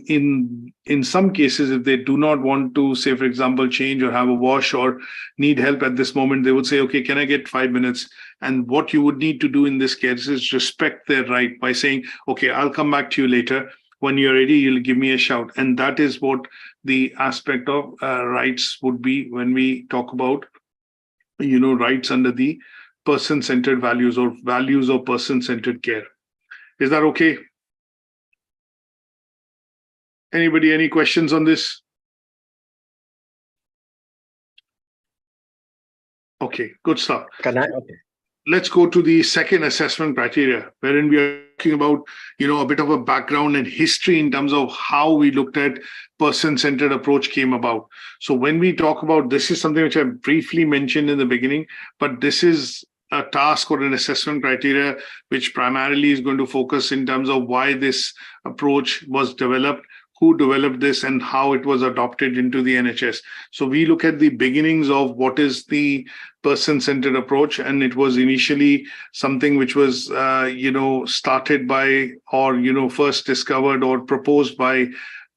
in some cases, if they do not want to, say, for example, change or have a wash or need help at this moment, they would say, okay, can I get 5 minutes? And what you would need to do in this case is respect their right by saying, okay, I'll come back to you later. When you're ready, you'll give me a shout. And that is what the aspect of rights would be when we talk about, rights under the person-centered values, or values of person-centered care. Is that okay? Anybody, any questions on this? Okay, good stuff. Okay. Let's go to the second assessment criteria, wherein we are talking about, a bit of a background and history in terms of how we looked at person-centered approach came about. So when we talk about, this is something which I briefly mentioned in the beginning, but this is a task or an assessment criteria which primarily is going to focus in terms of why this approach was developed, who developed this, and how it was adopted into the NHS. So we look at the beginnings of what is the person-centered approach, and it was initially something which was, started by, or, first discovered or proposed by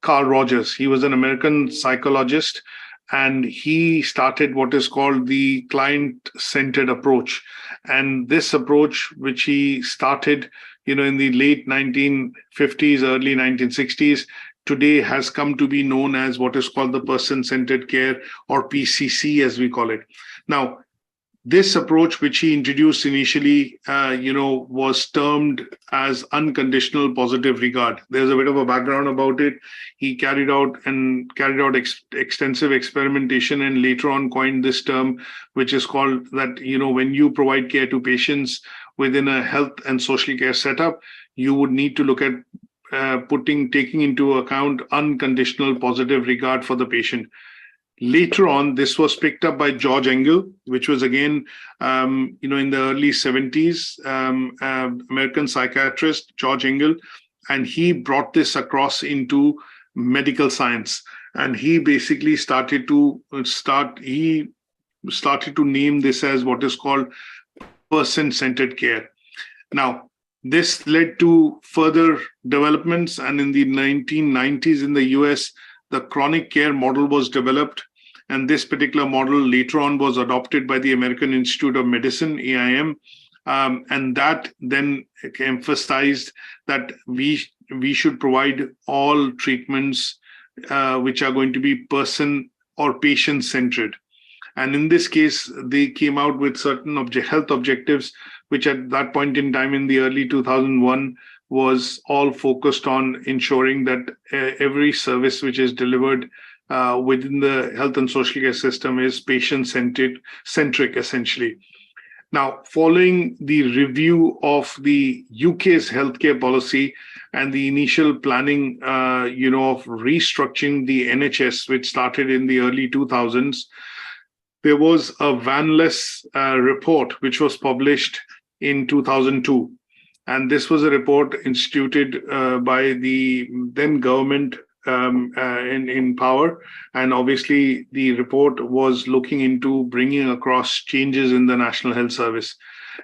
Carl Rogers. He was an American psychologist, and he started what is called the client-centered approach. And this approach, which he started, in the late 1950s, early 1960s, today has come to be known as what is called the person-centered care, or PCC as we call it. Now, this approach, which he introduced initially, was termed as unconditional positive regard. There's a bit of a background about it. He carried out extensive experimentation, and later on coined this term, which is called that, when you provide care to patients within a health and social care setup, you would need to look at taking into account unconditional positive regard for the patient. Later on, this was picked up by George Engel, which was again, in the early 70s, American psychiatrist George Engel, and he brought this across into medical science. And he basically started to name this as what is called person-centered care. Now, This led to further developments, and in the 1990s in the US, the chronic care model was developed, and this particular model later on was adopted by the American Institute of Medicine, AIM, and that then emphasized that we should provide all treatments which are going to be person or patient-centered. And in this case, they came out with certain health objectives, which at that point in time in the early 2001 was all focused on ensuring that every service which is delivered within the health and social care system is patient-centric, essentially. Now, following the review of the UK's healthcare policy and the initial planning, of restructuring the NHS, which started in the early 2000s, there was a Vanless report which was published in 2002. And this was a report instituted by the then government in power. And obviously, the report was looking into bringing across changes in the National Health Service.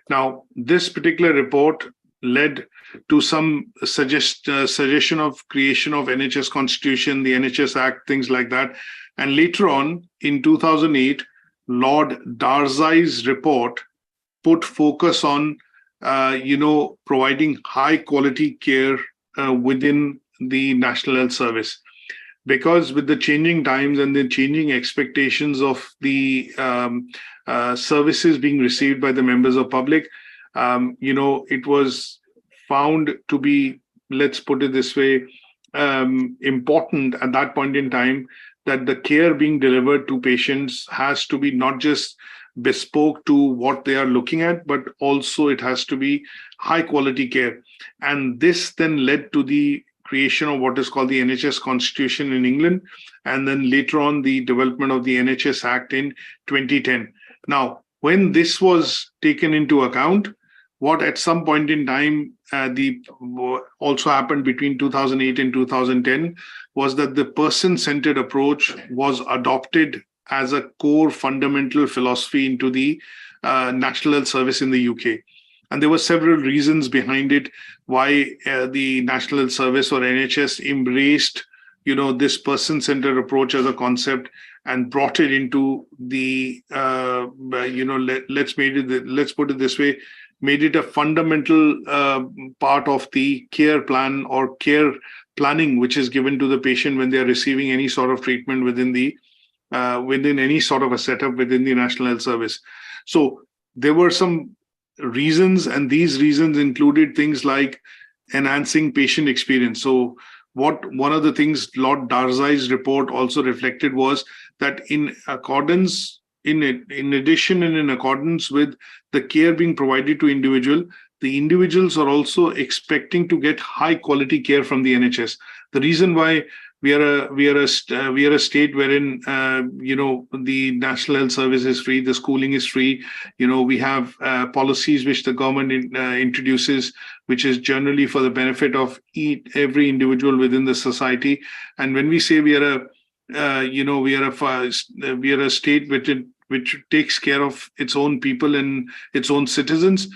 Now, this particular report led to some suggestion of creation of NHS Constitution, the NHS Act, things like that. And later on, in 2008, Lord Darzy's report put focus on, providing high quality care within the National Health Service. Because with the changing times and the changing expectations of the services being received by the members of public, it was found to be, let's put it this way, important at that point in time that the care being delivered to patients has to be not just bespoke to what they are looking at, but also it has to be high quality care. And this then led to the creation of what is called the NHS Constitution in England, and then later on the development of the NHS Act in 2010. Now, when this was taken into account, what at some point in time also happened between 2008 and 2010 was that the person-centered approach was adopted as a core fundamental philosophy into the National Health Service in the UK. And there were several reasons behind it why the National Health Service or NHS embraced, this person-centered approach as a concept and brought it into the, let's put it this way, made it a fundamental part of the care plan or care planning, which is given to the patient when they are receiving any sort of treatment within any sort of a setup within the National Health Service. So there were some reasons, and these reasons included things like enhancing patient experience. So one of the things Lord Darzy's report also reflected was that in addition and in accordance with the care being provided to the individuals are also expecting to get high quality care from the NHS. The reason why we are a state wherein the National Health Service is free, the schooling is free. We have policies which the government introduces, which is generally for the benefit of every individual within the society. And when we say we are a state which takes care of its own people and its own citizens,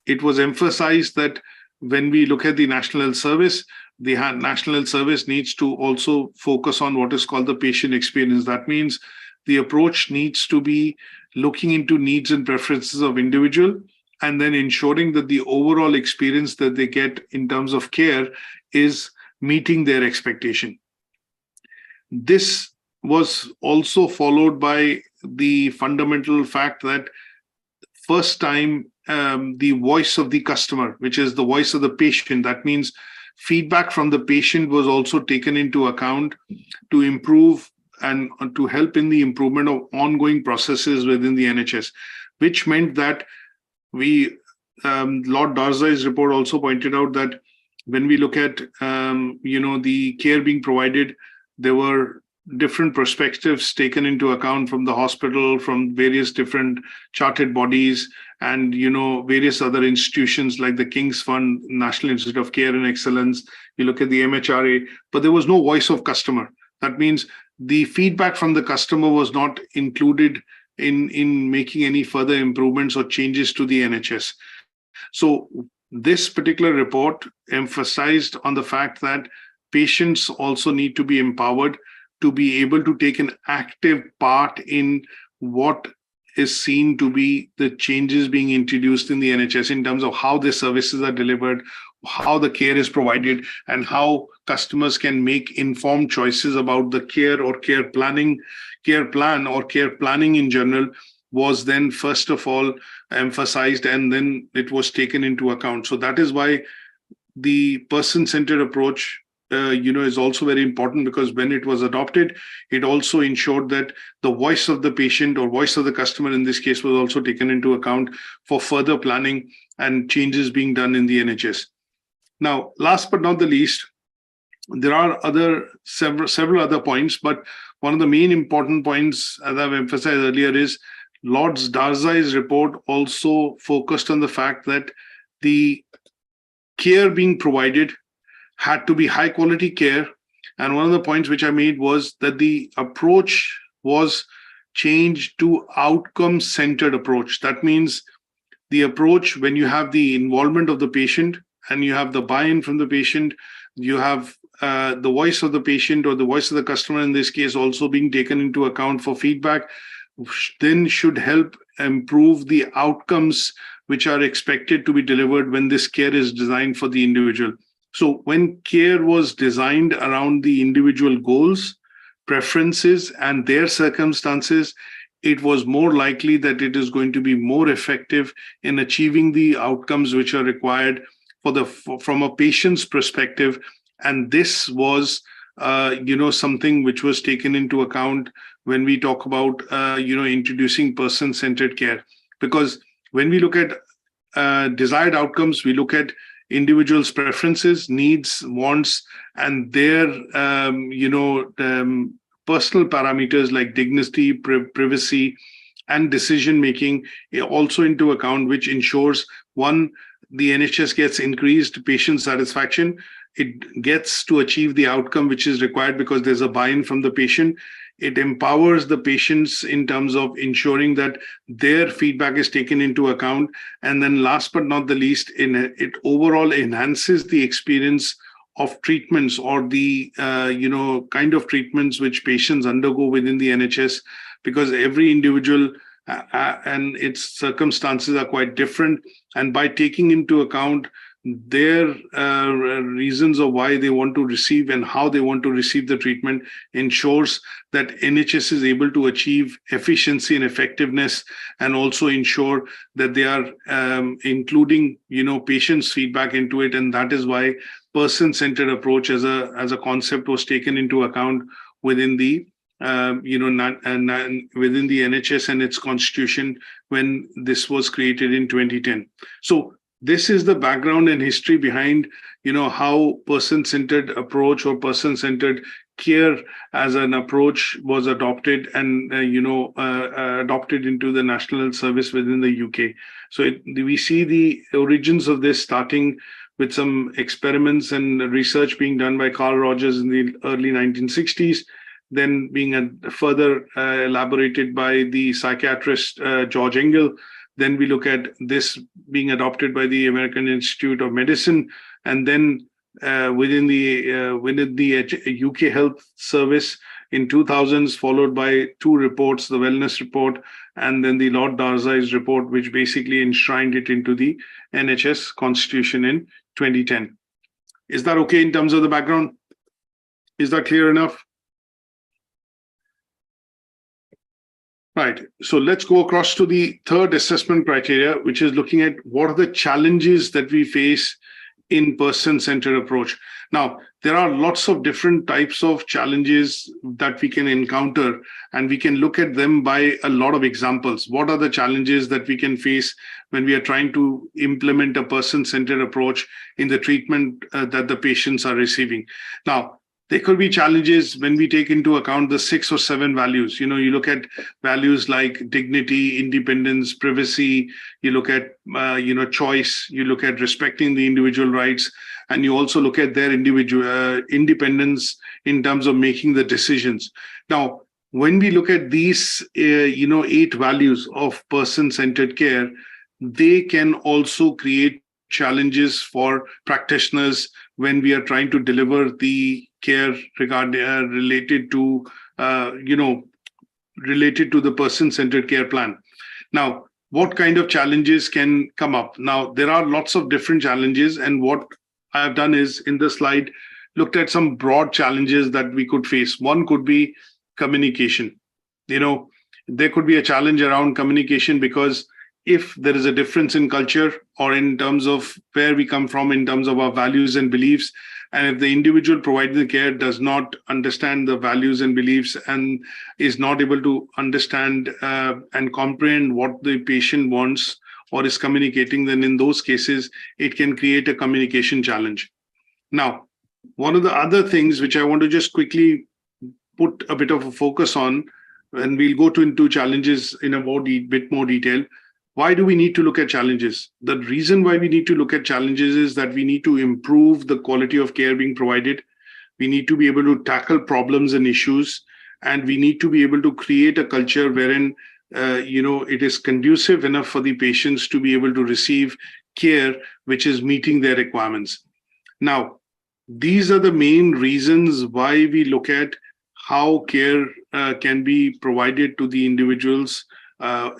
it was emphasized that when we look at the National Health Service, the National Health Service needs to also focus on what is called the patient experience. That means the approach needs to be looking into needs and preferences of individual and then ensuring that the overall experience that they get in terms of care is meeting their expectation. This was also followed by the fundamental fact that first time the voice of the customer, which is the voice of the patient, that means feedback from the patient was also taken into account to improve and to help in the improvement of ongoing processes within the NHS, which meant that Lord Darzy's report also pointed out that when we look at the care being provided, there were different perspectives taken into account from the hospital, from various different chartered bodies, and various other institutions like the King's Fund, National Institute of Care and Excellence. You look at the MHRA, but there was no voice of customer. That means the feedback from the customer was not included in making any further improvements or changes to the NHS. So this particular report emphasized on the fact that patients also need to be empowered to be able to take an active part in what is seen to be the changes being introduced in the NHS in terms of how the services are delivered, how the care is provided, and how customers can make informed choices about the care or care planning in general was then first of all emphasized, and then it was taken into account. So that is why the person-centered approach is also very important, because when it was adopted, it also ensured that the voice of the patient or voice of the customer in this case was also taken into account for further planning and changes being done in the NHS. Now, last but not the least, there are several other points, but one of the main important points, as I've emphasized earlier, is Lord Darzai's report also focused on the fact that the care being provided had to be high quality care. And one of the points which I made was that the approach was changed to outcome-centered approach. That means the approach, when you have the involvement of the patient and you have the buy-in from the patient, you have the voice of the patient or the voice of the customer in this case also being taken into account for feedback, then should help improve the outcomes which are expected to be delivered when this care is designed for the individual. So when care was designed around the individual goals, preferences, and their circumstances, it was more likely that it is going to be more effective in achieving the outcomes which are required from a patient's perspective. And this was, something which was taken into account when we talk about, introducing person-centered care. Because when we look at desired outcomes, we look at individuals' preferences, needs, wants, and their, personal parameters like dignity, privacy, and decision-making also into account, which ensures, one, the NHS gets increased patient satisfaction. It gets to achieve the outcome which is required because there's a buy-in from the patient. It empowers the patients in terms of ensuring that their feedback is taken into account. And then last but not the least, it overall enhances the experience of treatments or the kind of treatments which patients undergo within the NHS, because every individual and its circumstances are quite different. And by taking into account their reasons of why they want to receive and how they want to receive the treatment, ensures that NHS is able to achieve efficiency and effectiveness, and also ensure that they are including patients' feedback into it. And that is why person-centered approach as a concept was taken into account within the within the NHS and its constitution when this was created in 2010. So this is the background and history behind, how person-centered approach or person-centered care as an approach was adopted and, adopted into the National Health Service within the UK. So we see the origins of this starting with some experiments and research being done by Carl Rogers in the early 1960s, then being further elaborated by the psychiatrist George Engel. Then we look at this being adopted by the American Institute of Medicine, and then within the UK Health Service in 2000s, followed by two reports, the Wellness Report and then the Lord Darzai's report, which basically enshrined it into the NHS Constitution in 2010. Is that okay in terms of the background? Is that clear enough? Right. So let's go across to the third assessment criteria, which is looking at what are the challenges that we face in person-centered approach. Now, there are lots of different types of challenges that we can encounter, and we can look at them by a lot of examples. What are the challenges that we can face when we are trying to implement a person-centered approach in the treatment that the patients are receiving? Now, there could be challenges when we take into account the 6 or 7 values. You look at values like dignity, independence, privacy. You look at, choice. You look at respecting the individual rights, and you also look at their individual independence in terms of making the decisions. Now, when we look at these, 8 values of person-centered care, they can also create challenges for practitioners when we are trying to deliver the care related to the person-centered care plan. Now, what kind of challenges can come up? Now, there are lots of different challenges, and what I have done is in the slide looked at some broad challenges that we could face. One could be communication. There could be a challenge around communication, because if there is a difference in culture or in terms of where we come from, in terms of our values and beliefs, and if the individual providing the care does not understand the values and beliefs and is not able to understand and comprehend what the patient wants or is communicating, then in those cases, it can create a communication challenge. Now, one of the other things which I want to just quickly put a bit of a focus on, and we'll go into challenges in a bit more detail. Why do we need to look at challenges? The reason why we need to look at challenges is that we need to improve the quality of care being provided. We need to be able to tackle problems and issues, and we need to be able to create a culture wherein it is conducive enough for the patients to be able to receive care which is meeting their requirements. Now, these are the main reasons why we look at how care can be provided to the individuals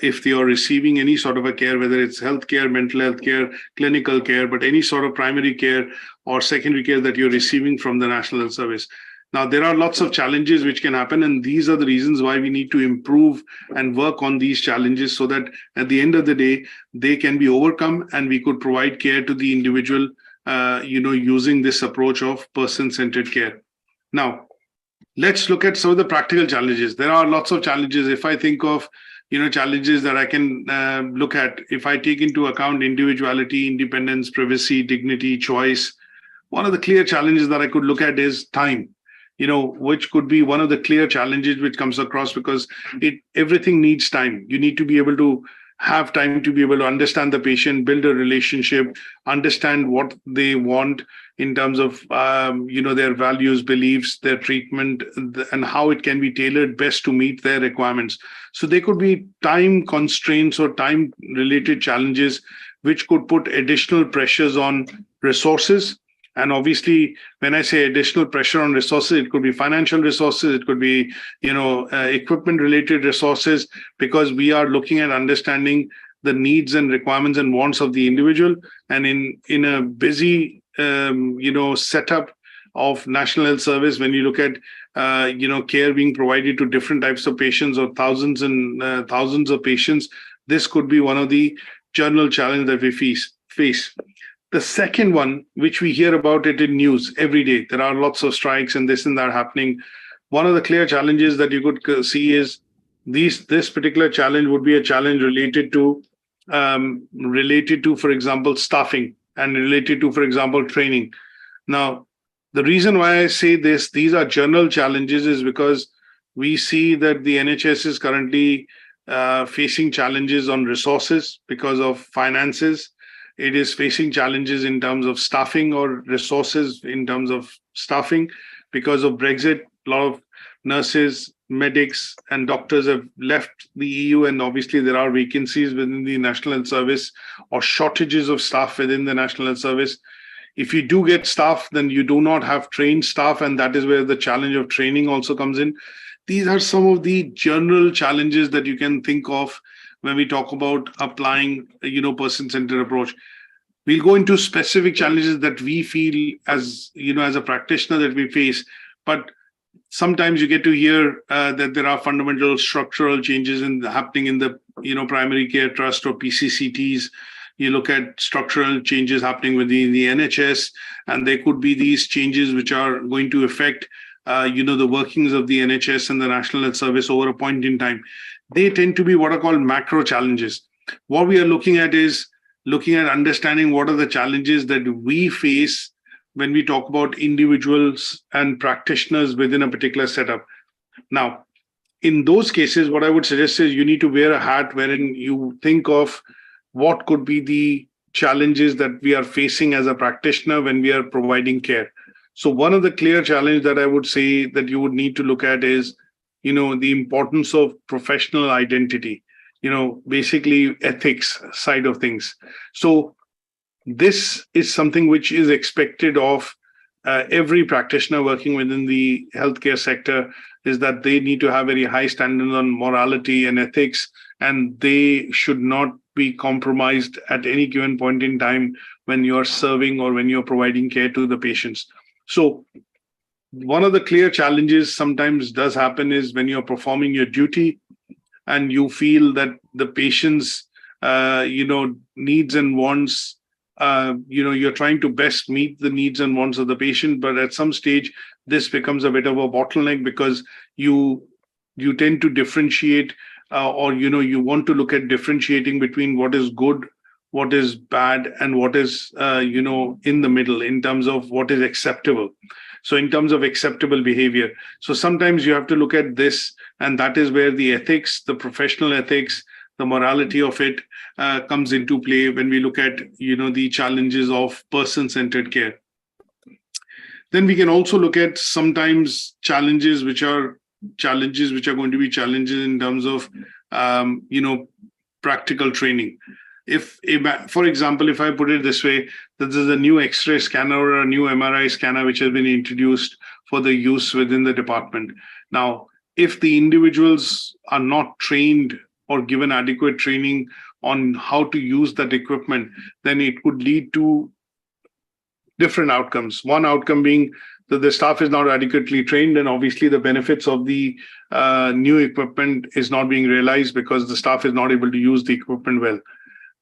if they are receiving any sort of a care, whether it's healthcare, mental health care, clinical care, but any sort of primary care or secondary care that you're receiving from the National Health Service. Now, there are lots of challenges which can happen, and these are the reasons why we need to improve and work on these challenges so that at the end of the day, they can be overcome and we could provide care to the individual, using this approach of person-centered care. Now, let's look at some of the practical challenges. There are lots of challenges. If I think of challenges that I can look at, if I take into account individuality, independence, privacy, dignity, choice, one of the clear challenges that I could look at is time, which could be one of the clear challenges which comes across, because everything needs time. You need to be able to have time to be able to understand the patient, build a relationship, understand what they want in terms of their values, beliefs, their treatment, and how it can be tailored best to meet their requirements. So there could be time constraints or time related challenges which could put additional pressures on resources. And obviously, when I say additional pressure on resources, it could be financial resources, it could be, equipment-related resources, because we are looking at understanding the needs and requirements and wants of the individual. And in a busy, setup of National Health Service, when you look at, care being provided to different types of patients or thousands and thousands of patients, this could be one of the general challenges that we face. The second one, which we hear about it in news every day, there are lots of strikes and this and that happening. One of the clear challenges that you could see is this particular challenge would be a challenge related to, for example, staffing, and related to, for example, training. Now, the reason why I say these are general challenges is because we see that the NHS is currently facing challenges on resources because of finances. It is facing challenges in terms of staffing or resources in terms of staffing because of Brexit. A lot of nurses, medics, and doctors have left the EU, and obviously there are vacancies within the National Health Service or shortages of staff within the National Health Service. If you do get staff, then you do not have trained staff, and that is where the challenge of training also comes in. These are some of the general challenges that you can think of when we talk about applying a person-centered approach. We'll go into specific challenges that we feel as a practitioner that we face, but sometimes you get to hear that there are fundamental structural changes happening in the primary care trust or PCCTs. You look at structural changes happening within the NHS, and there could be these changes which are going to affect the workings of the NHS and the National Health Service over a point in time. They tend to be what are called macro challenges. What we are looking at is understanding what are the challenges that we face when we talk about individuals and practitioners within a particular setup. Now, in those cases, what I would suggest is you need to wear a hat wherein you think of what could be the challenges that we are facing as a practitioner when we are providing care. So one of the clear challenges that I would say that you would need to look at is the importance of professional identity, basically ethics side of things. So this is something which is expected of every practitioner working within the healthcare sector, is that they need to have very high standards on morality and ethics, and they should not be compromised at any given point in time when you're serving or when you're providing care to the patients. So one of the clear challenges sometimes does happen is when you're performing your duty and you feel that the patient's needs and wants, you're trying to best meet the needs and wants of the patient, but at some stage this becomes a bit of a bottleneck because you tend to differentiate, or you want to look at differentiating between what is good, what is bad, and what is in the middle in terms of what is acceptable. So in terms of acceptable behavior, so sometimes you have to look at this, and that is where the ethics, the professional ethics, the morality of it comes into play when we look at the challenges of person-centered care. Then we can also look at sometimes challenges which are going to be challenges in terms of practical training. For example, if I put it this way, that there's a new X-ray scanner or a new MRI scanner which has been introduced for the use within the department. Now, if the individuals are not trained or given adequate training on how to use that equipment, then it could lead to different outcomes. One outcome being that the staff is not adequately trained, and obviously the benefits of the new equipment is not being realized because the staff is not able to use the equipment well.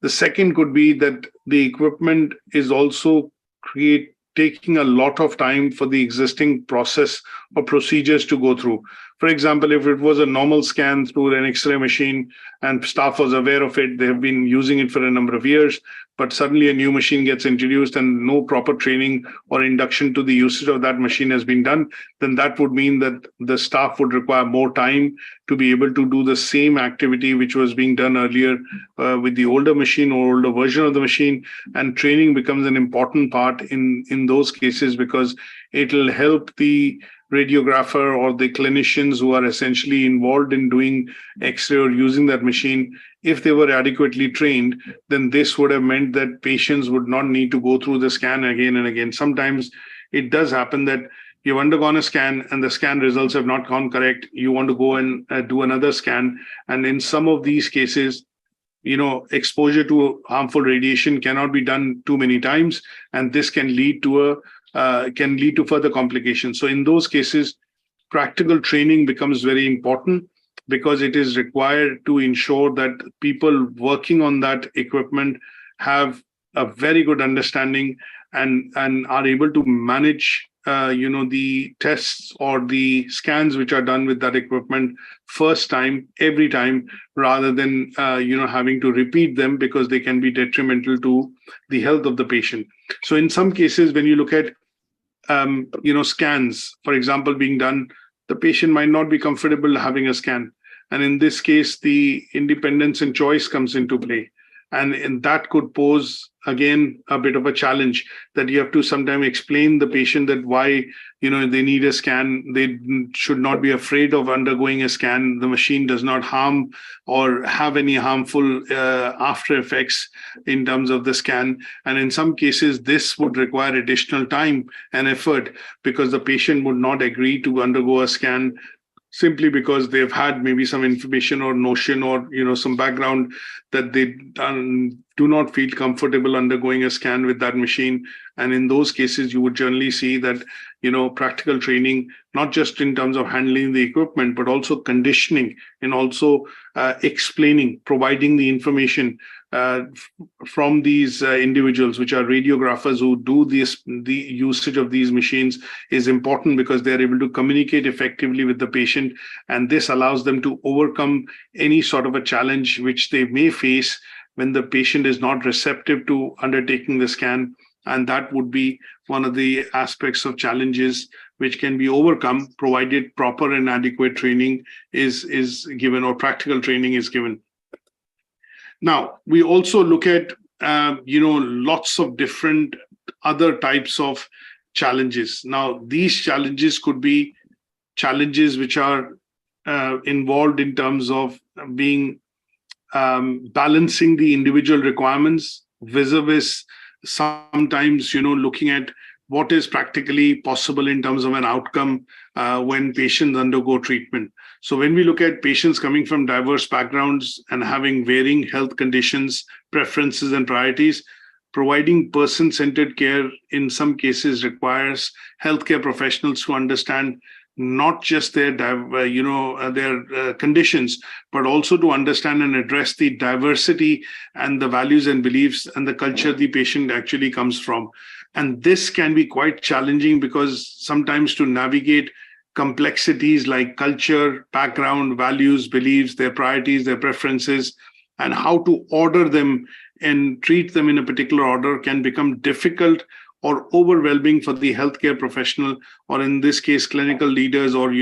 The second could be that the equipment is also taking a lot of time for the existing process or procedures to go through. For example, if it was a normal scan through an X-ray machine and staff was aware of it, they have been using it for a number of years, but suddenly a new machine gets introduced and no proper training or induction to the usage of that machine has been done, then that would mean that the staff would require more time to be able to do the same activity which was being done earlier with the older machine or older version of the machine. And training becomes an important part in those cases because it will help the radiographer or the clinicians who are essentially involved in doing X-ray or using that machine. If they were adequately trained, then this would have meant that patients would not need to go through the scan again and again. Sometimes it does happen that you've undergone a scan and the scan results have not gone correct. You want to go and do another scan. And in some of these cases, exposure to harmful radiation cannot be done too many times, and this can lead to further complications. So in those cases, practical training becomes very important because it is required to ensure that people working on that equipment have a very good understanding and are able to manage the tests or the scans which are done with that equipment first time, every time, rather than having to repeat them because they can be detrimental to the health of the patient. So in some cases, when you look at scans, for example, being done, the patient might not be comfortable having a scan. And in this case, the independence and choice comes into play. And that could pose, again, a bit of a challenge that you have to sometimes explain the patient that why, they need a scan. They should not be afraid of undergoing a scan. The machine does not harm or have any harmful after effects in terms of the scan. And in some cases, this would require additional time and effort because the patient would not agree to undergo a scan simply because they've had maybe some information or notion or some background that they do not feel comfortable undergoing a scan with that machine. And in those cases, you would generally see that practical training, not just in terms of handling the equipment, but also conditioning and also explaining, providing the information from these individuals, which are radiographers who do the usage of these machines, is important because they are able to communicate effectively with the patient, and this allows them to overcome any sort of a challenge which they may face when the patient is not receptive to undertaking the scan. And that would be one of the aspects of challenges which can be overcome provided proper and adequate training is given or practical training is given. Now, we also look at, lots of different other types of challenges. Now, these challenges could be challenges which are involved in terms of being balancing the individual requirements vis-a-vis sometimes, looking at what is practically possible in terms of an outcome when patients undergo treatment. So when we look at patients coming from diverse backgrounds and having varying health conditions, preferences, and priorities, providing person-centered care in some cases requires healthcare professionals to understand not just their conditions, but also to understand and address the diversity and the values and beliefs and the culture the patient actually comes from. And this can be quite challenging because sometimes to navigate complexities like culture, background, values, beliefs, their priorities, their preferences, and how to order them and treat them in a particular order can become difficult or overwhelming for the healthcare professional, or in this case, clinical leaders or,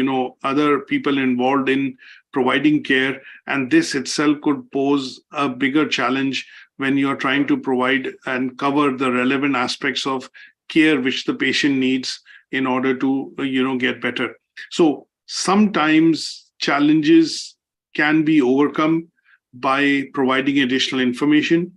other people involved in providing care. And this itself could pose a bigger challenge when you're trying to provide and cover the relevant aspects of care which the patient needs in order to, get better. So sometimes challenges can be overcome by providing additional information,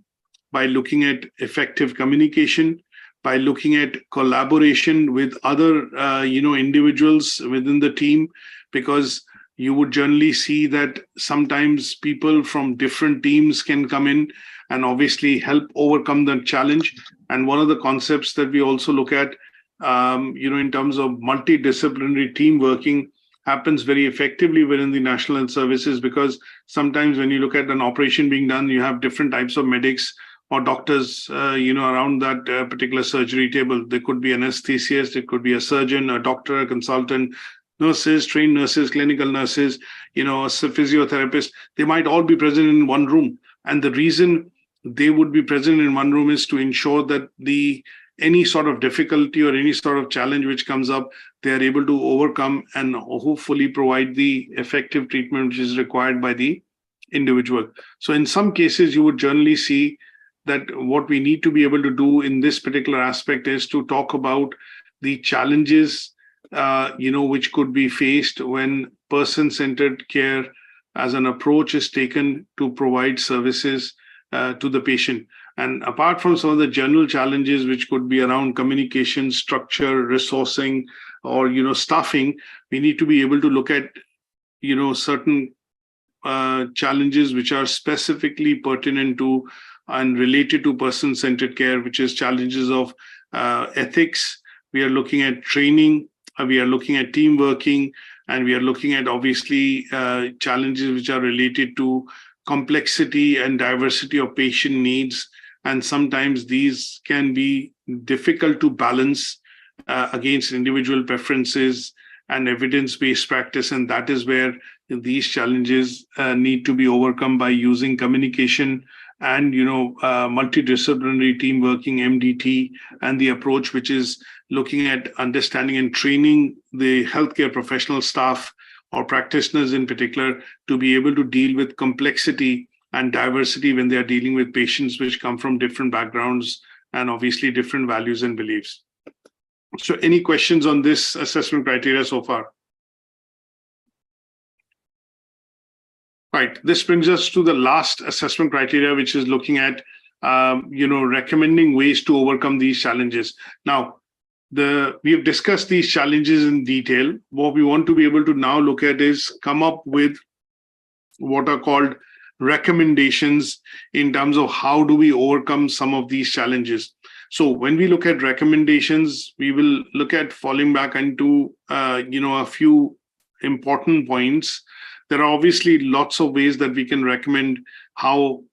by looking at effective communication, by looking at collaboration with other, individuals within the team, because you would generally see that sometimes people from different teams can come in and obviously help overcome the challenge. And one of the concepts that we also look at, in terms of multidisciplinary team working happens very effectively within the National Health Services, because sometimes when you look at an operation being done, you have different types of medics or doctors, around that particular surgery table. There could be an anesthetist, it could be a surgeon, a doctor, a consultant, nurses, trained nurses, clinical nurses, a physiotherapist. They might all be present in one room. And the reason they would be present in one room is to ensure that any sort of difficulty or any sort of challenge which comes up, they are able to overcome and hopefully provide the effective treatment which is required by the individual. So in some cases, you would generally see that what we need to be able to do in this particular aspect is to talk about the challenges, which could be faced when person-centered care as an approach is taken to provide services to the patient. And apart from some of the general challenges, which could be around communication, structure, resourcing, or, staffing, we need to be able to look at, certain challenges which are specifically pertinent to and related to person-centered care, which is challenges of ethics. We are looking at training, we are looking at team working, and we are looking at obviously challenges which are related to complexity and diversity of patient needs. And sometimes these can be difficult to balance against individual preferences and evidence-based practice. And that is where these challenges need to be overcome by using communication and, multidisciplinary team working, MDT, and the approach which is looking at understanding and training the healthcare professional staff or practitioners in particular to be able to deal with complexity and diversity when they are dealing with patients which come from different backgrounds and obviously different values and beliefs. So any questions on this assessment criteria so far? Right, this brings us to the last assessment criteria, which is looking at, recommending ways to overcome these challenges. Now, we have discussed these challenges in detail. What we want to be able to now look at is come up with what are called recommendations in terms of how do we overcome some of these challenges. So when we look at recommendations, we will look at falling back into, a few important points. There are obviously lots of ways that we can recommend how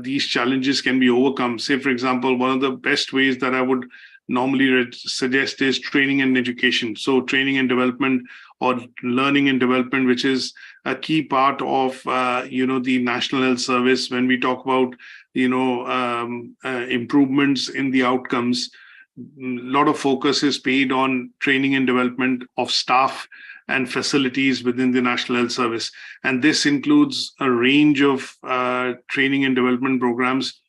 these challenges can be overcome. Say, for example, one of the best ways that I would normally suggest is training and education. So training and development or learning and development, which is a key part of, the National Health Service. When we talk about, improvements in the outcomes, a lot of focus is paid on training and development of staff and facilities within the National Health Service. And this includes a range of training and development programs,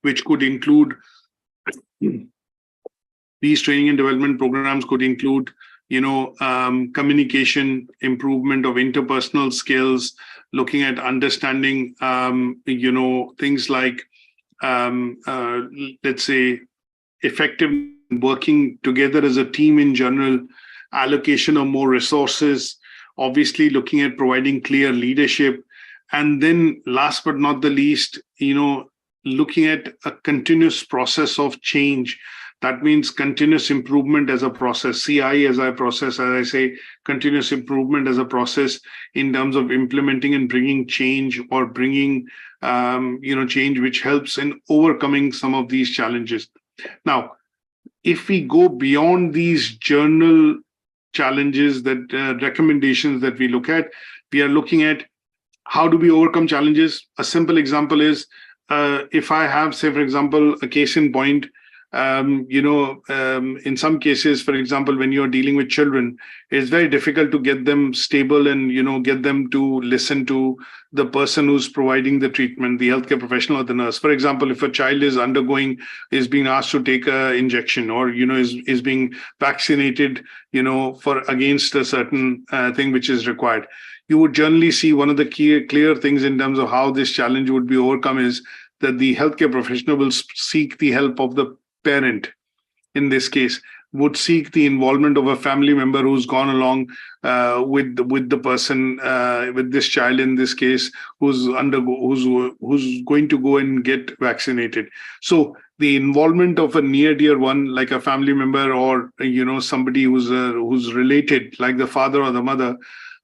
which could include, these training and development programs could include, communication, improvement of interpersonal skills, looking at understanding, things like, let's say, effective working together as a team in general, allocation of more resources, obviously looking at providing clear leadership, and then last but not the least, looking at a continuous process of change. That means continuous improvement as a process, CI as a process, as I say, continuous improvement as a process in terms of implementing and bringing change, or bringing, change which helps in overcoming some of these challenges. Now, if we go beyond these journal challenges, that recommendations that we look at, we are looking at how do we overcome challenges. A simple example is, if I have, say, for example, a case in point, in some cases, for example, when you're dealing with children, it's very difficult to get them stable and, get them to listen to the person who's providing the treatment, the healthcare professional or the nurse. For example, if a child is being asked to take an injection, or, is being vaccinated, for against a certain thing which is required, you would generally see one of the clear things in terms of how this challenge would be overcome is that the healthcare professional will seek the help of the parent. In this case, would seek the involvement of a family member who's gone along with the person, with this child in this case, who's going to go and get vaccinated. So the involvement of a near dear one, like a family member, or somebody who's related, like the father or the mother,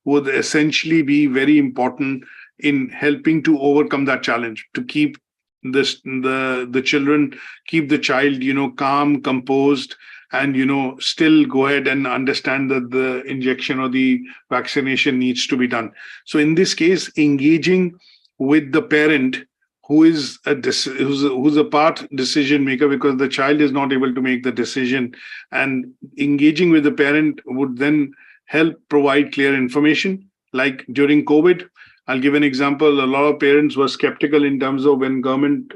would essentially be very important in helping to overcome that challenge, to keep the children, keep the child, calm, composed, and, still go ahead and understand that the injection or the vaccination needs to be done. So in this case, engaging with the parent, who's a part decision maker, because the child is not able to make the decision, and engaging with the parent would then help provide clear information. Like during COVID, I'll give an example. A lot of parents were skeptical in terms of when government,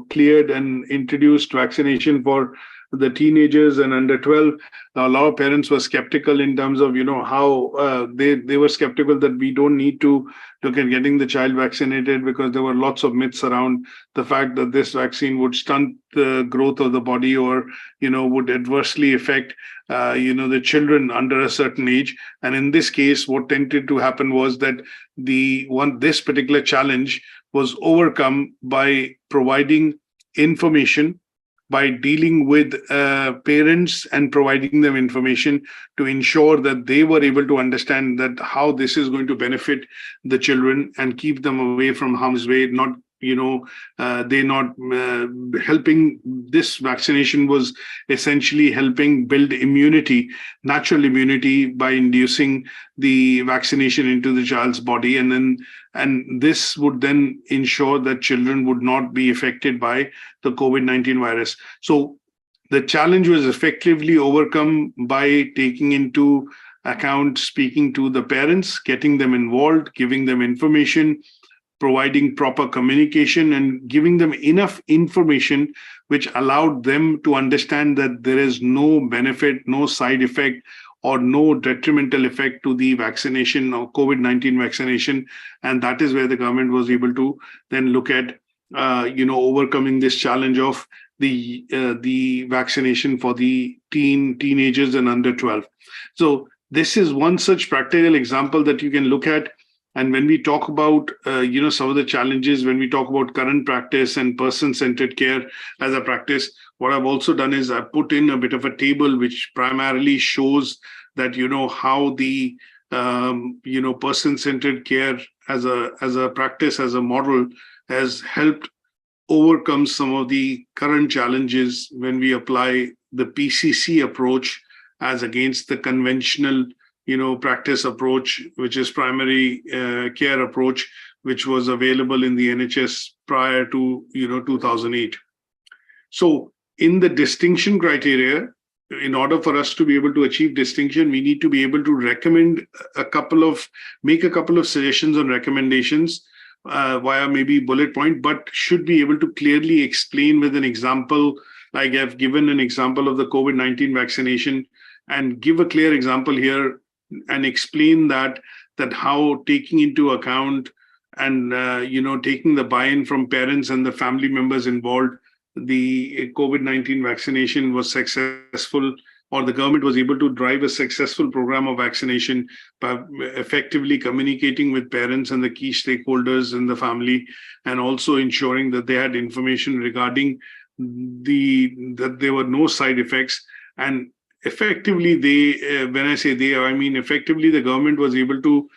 cleared and introduced vaccination for the teenagers and under 12. Now, a lot of parents were skeptical in terms of, how they were skeptical that we don't need to look at getting the child vaccinated, because there were lots of myths around the fact that this vaccine would stunt the growth of the body, or, would adversely affect, the children under a certain age. And in this case, what tended to happen was that this particular challenge was overcome by providing information, by dealing with parents and providing them information to ensure that they were able to understand that how this is going to benefit the children and keep them away from harm's way. Not, they're not helping. This vaccination was essentially helping build immunity, natural immunity, by inducing the vaccination into the child's body, and this would then ensure that children would not be affected by the COVID-19 virus. So the challenge was effectively overcome by taking into account, speaking to the parents, getting them involved, giving them information, providing proper communication, and giving them enough information which allowed them to understand that there is no benefit, no side effect, or no detrimental effect to the vaccination or COVID-19 vaccination. And that is where the government was able to then look at, overcoming this challenge of the vaccination for the teenagers and under 12. So this is one such practical example that you can look at. And when we talk about, some of the challenges, when we talk about current practice and person-centered care as a practice, what I've also done is I put in a bit of a table which primarily shows that, how the, person-centered care as a practice, as a model, has helped overcome some of the current challenges when we apply the PCC approach as against the conventional practice approach, which is primary care approach, which was available in the NHS prior to 2008. So in the distinction criteria, in order for us to be able to achieve distinction, we need to be able to make a couple of suggestions and recommendations via maybe bullet point, but should be able to clearly explain with an example. Like I've given an example of the COVID-19 vaccination, and give a clear example here and explain that how taking into account and taking the buy-in from parents and the family members involved, the COVID-19 vaccination was successful, or the government was able to drive a successful program of vaccination by effectively communicating with parents and the key stakeholders in the family, and also ensuring that they had information regarding that there were no side effects. And effectively, when I say they, I mean effectively the government was able to,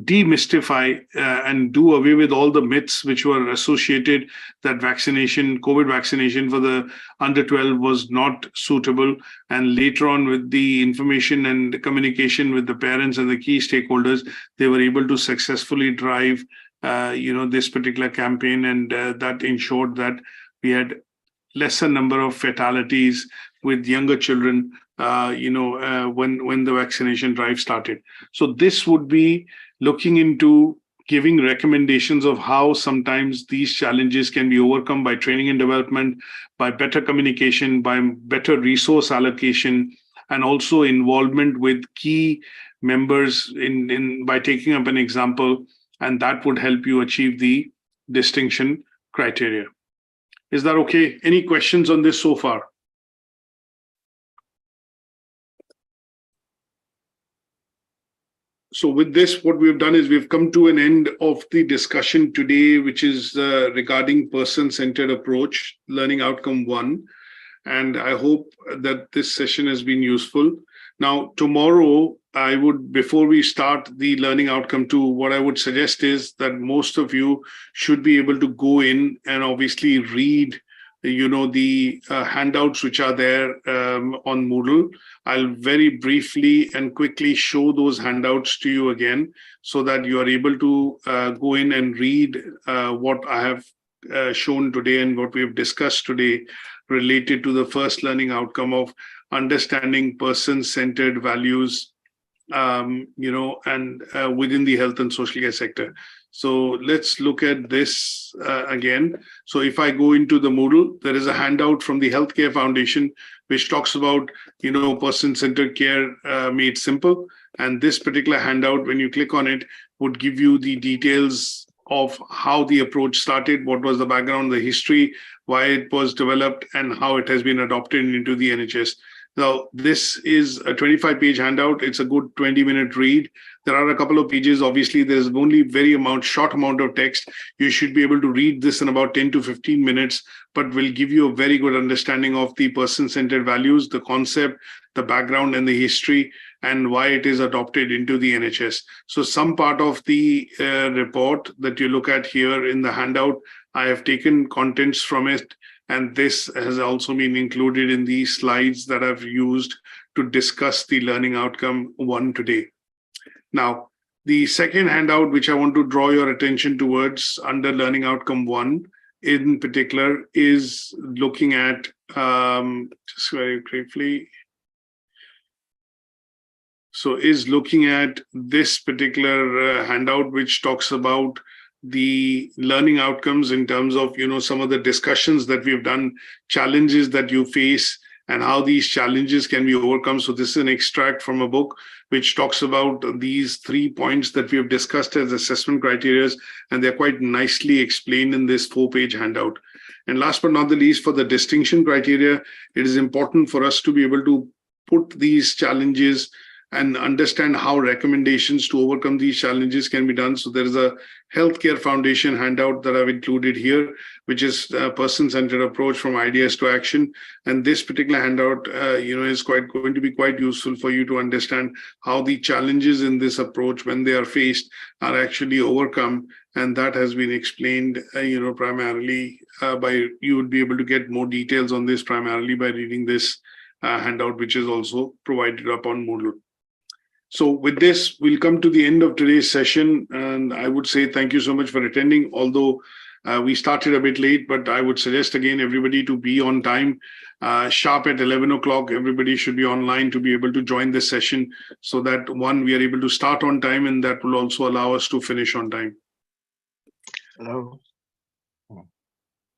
demystify and do away with all the myths which were associated that COVID vaccination for the under 12 was not suitable. And later on, with the information and communication with the parents and the key stakeholders, they were able to successfully drive, this particular campaign, and that ensured that we had lesser number of fatalities with younger children, when the vaccination drive started. So this would be looking into giving recommendations of how sometimes these challenges can be overcome by training and development, by better communication, by better resource allocation, and also involvement with key members by taking up an example, and that would help you achieve the distinction criteria. Is that okay? Any questions on this so far? So with this, what we've done is we've come to an end of the discussion today, which is regarding person-centered approach, learning outcome 1. And I hope that this session has been useful. Now, tomorrow, before we start the learning outcome 2, what I would suggest is that most of you should be able to go in and obviously read the handouts which are there on Moodle. I'll very briefly and quickly show those handouts to you again so that you are able to go in and read what I have shown today and what we have discussed today related to the first learning outcome of understanding person-centered values, and within the health and social care sector. So let's look at this again. So if I go into the Moodle, there is a handout from the Healthcare Foundation, which talks about, person-centered care made simple. And this particular handout, when you click on it, would give you the details of how the approach started, what was the background, the history, why it was developed, and how it has been adopted into the NHS. Now, this is a 25-page handout. It's a good 20-minute read. There are a couple of pages. Obviously, there's only short amount of text. You should be able to read this in about 10 to 15 minutes, but will give you a very good understanding of the person-centered values, the concept, the background, and the history, and why it is adopted into the NHS. So some part of the report that you look at here in the handout, I have taken contents from it. And this has also been included in the slides that I've used to discuss the learning outcome 1 today. Now, the second handout, which I want to draw your attention towards under learning outcome 1 in particular, is looking at, just very briefly, is looking at this particular handout, which talks about the learning outcomes in terms of, some of the discussions that we've done, challenges that you face, and how these challenges can be overcome. So this is an extract from a book which talks about these 3 points that we have discussed as assessment criteria, and they're quite nicely explained in this 4-page handout. And last but not the least, for the distinction criteria, it is important for us to be able to put these challenges and understand how recommendations to overcome these challenges can be done. So there is a Healthcare Foundation handout that I've included here, which is a person-centered approach from ideas to action. And this particular handout, is going to be quite useful for you to understand how the challenges in this approach, when they are faced, are actually overcome. And that has been explained, primarily you would be able to get more details on this primarily by reading this handout, which is also provided up on Moodle. So with this, we'll come to the end of today's session. And I would say thank you so much for attending, although we started a bit late, but I would suggest again, everybody to be on time. Sharp at 11 o'clock, everybody should be online to be able to join this session so that we are able to start on time, and that will also allow us to finish on time. Hello.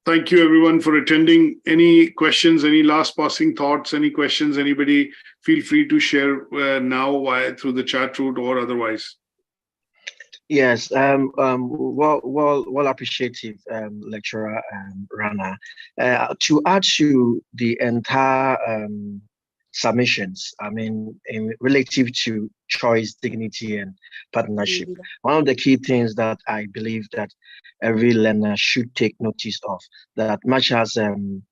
Thank you, everyone, for attending. Any questions, any last passing thoughts, any questions, anybody, feel free to share now through the chat route or otherwise. Yes, well appreciative, lecturer, Rana. To add to the entire submissions, I mean, in relative to choice, dignity, and partnership, one of the key things that I believe that every learner should take notice of, that much as the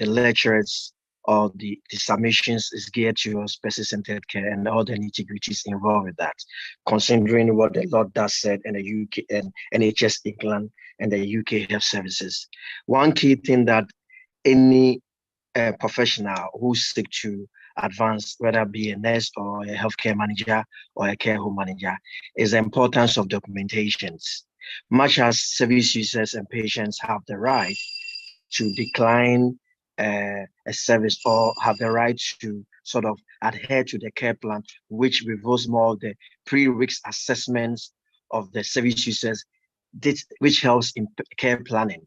lecturers or the submissions is geared towards person-centered care and all the nitty-gritties involved with that, considering what the Lord does said in the UK and NHS England and the UK Health Services. One key thing that any professional who seek to advance, whether it be a nurse or a healthcare manager or a care home manager, is the importance of documentations. Much as service users and patients have the right to decline a service or have the right to sort of adhere to the care plan, which reveals more of the pre-risk assessments of the service users, which helps in care planning.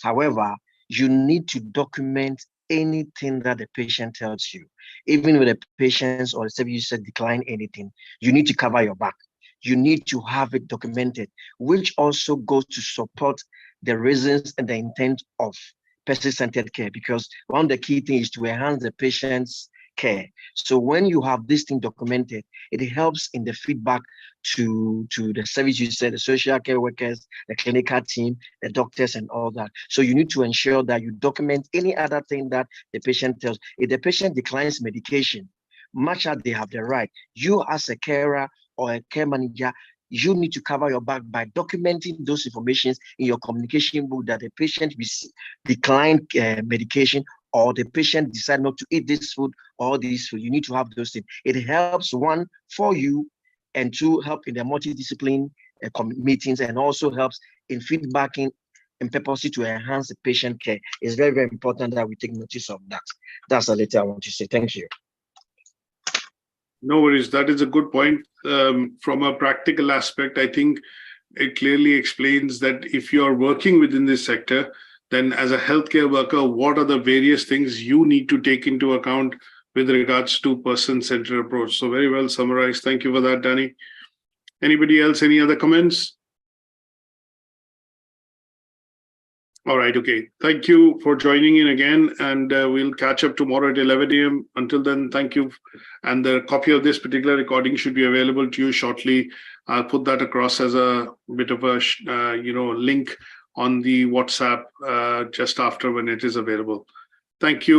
However, you need to document anything that the patient tells you. Even with the patients or the service user decline anything, you need to cover your back. You need to have it documented, which also goes to support the reasons and the intent of person-centered care, because one of the key things is to enhance the patient's care. So when you have this thing documented, it helps in the feedback to the service user, the social care workers, the clinical team, the doctors, and all that. So you need to ensure that you document any other thing that the patient tells. If the patient declines medication, much as they have the right, you as a carer or a care manager, you need to cover your back by documenting those informations in your communication book that the patient declined medication, or the patient decide not to eat this food or this food. You need to have those things. It helps, one, for you, and two, help in the multidiscipline meetings, and also helps in feedbacking and purposely to enhance the patient care. It's very, very important that we take notice of that. That's a little I want to say. Thank you. No worries. That is a good point. From a practical aspect, I think it clearly explains that if you're working within this sector, then as a healthcare worker, what are the various things you need to take into account with regards to person-centered approach? So very well summarized. Thank you for that, Danny. Anybody else? Any other comments? All right. Okay. Thank you for joining in again, and we'll catch up tomorrow at 11 a.m. Until then, thank you. And the copy of this particular recording should be available to you shortly. I'll put that across as a bit of a link on the WhatsApp just after when it is available. Thank you.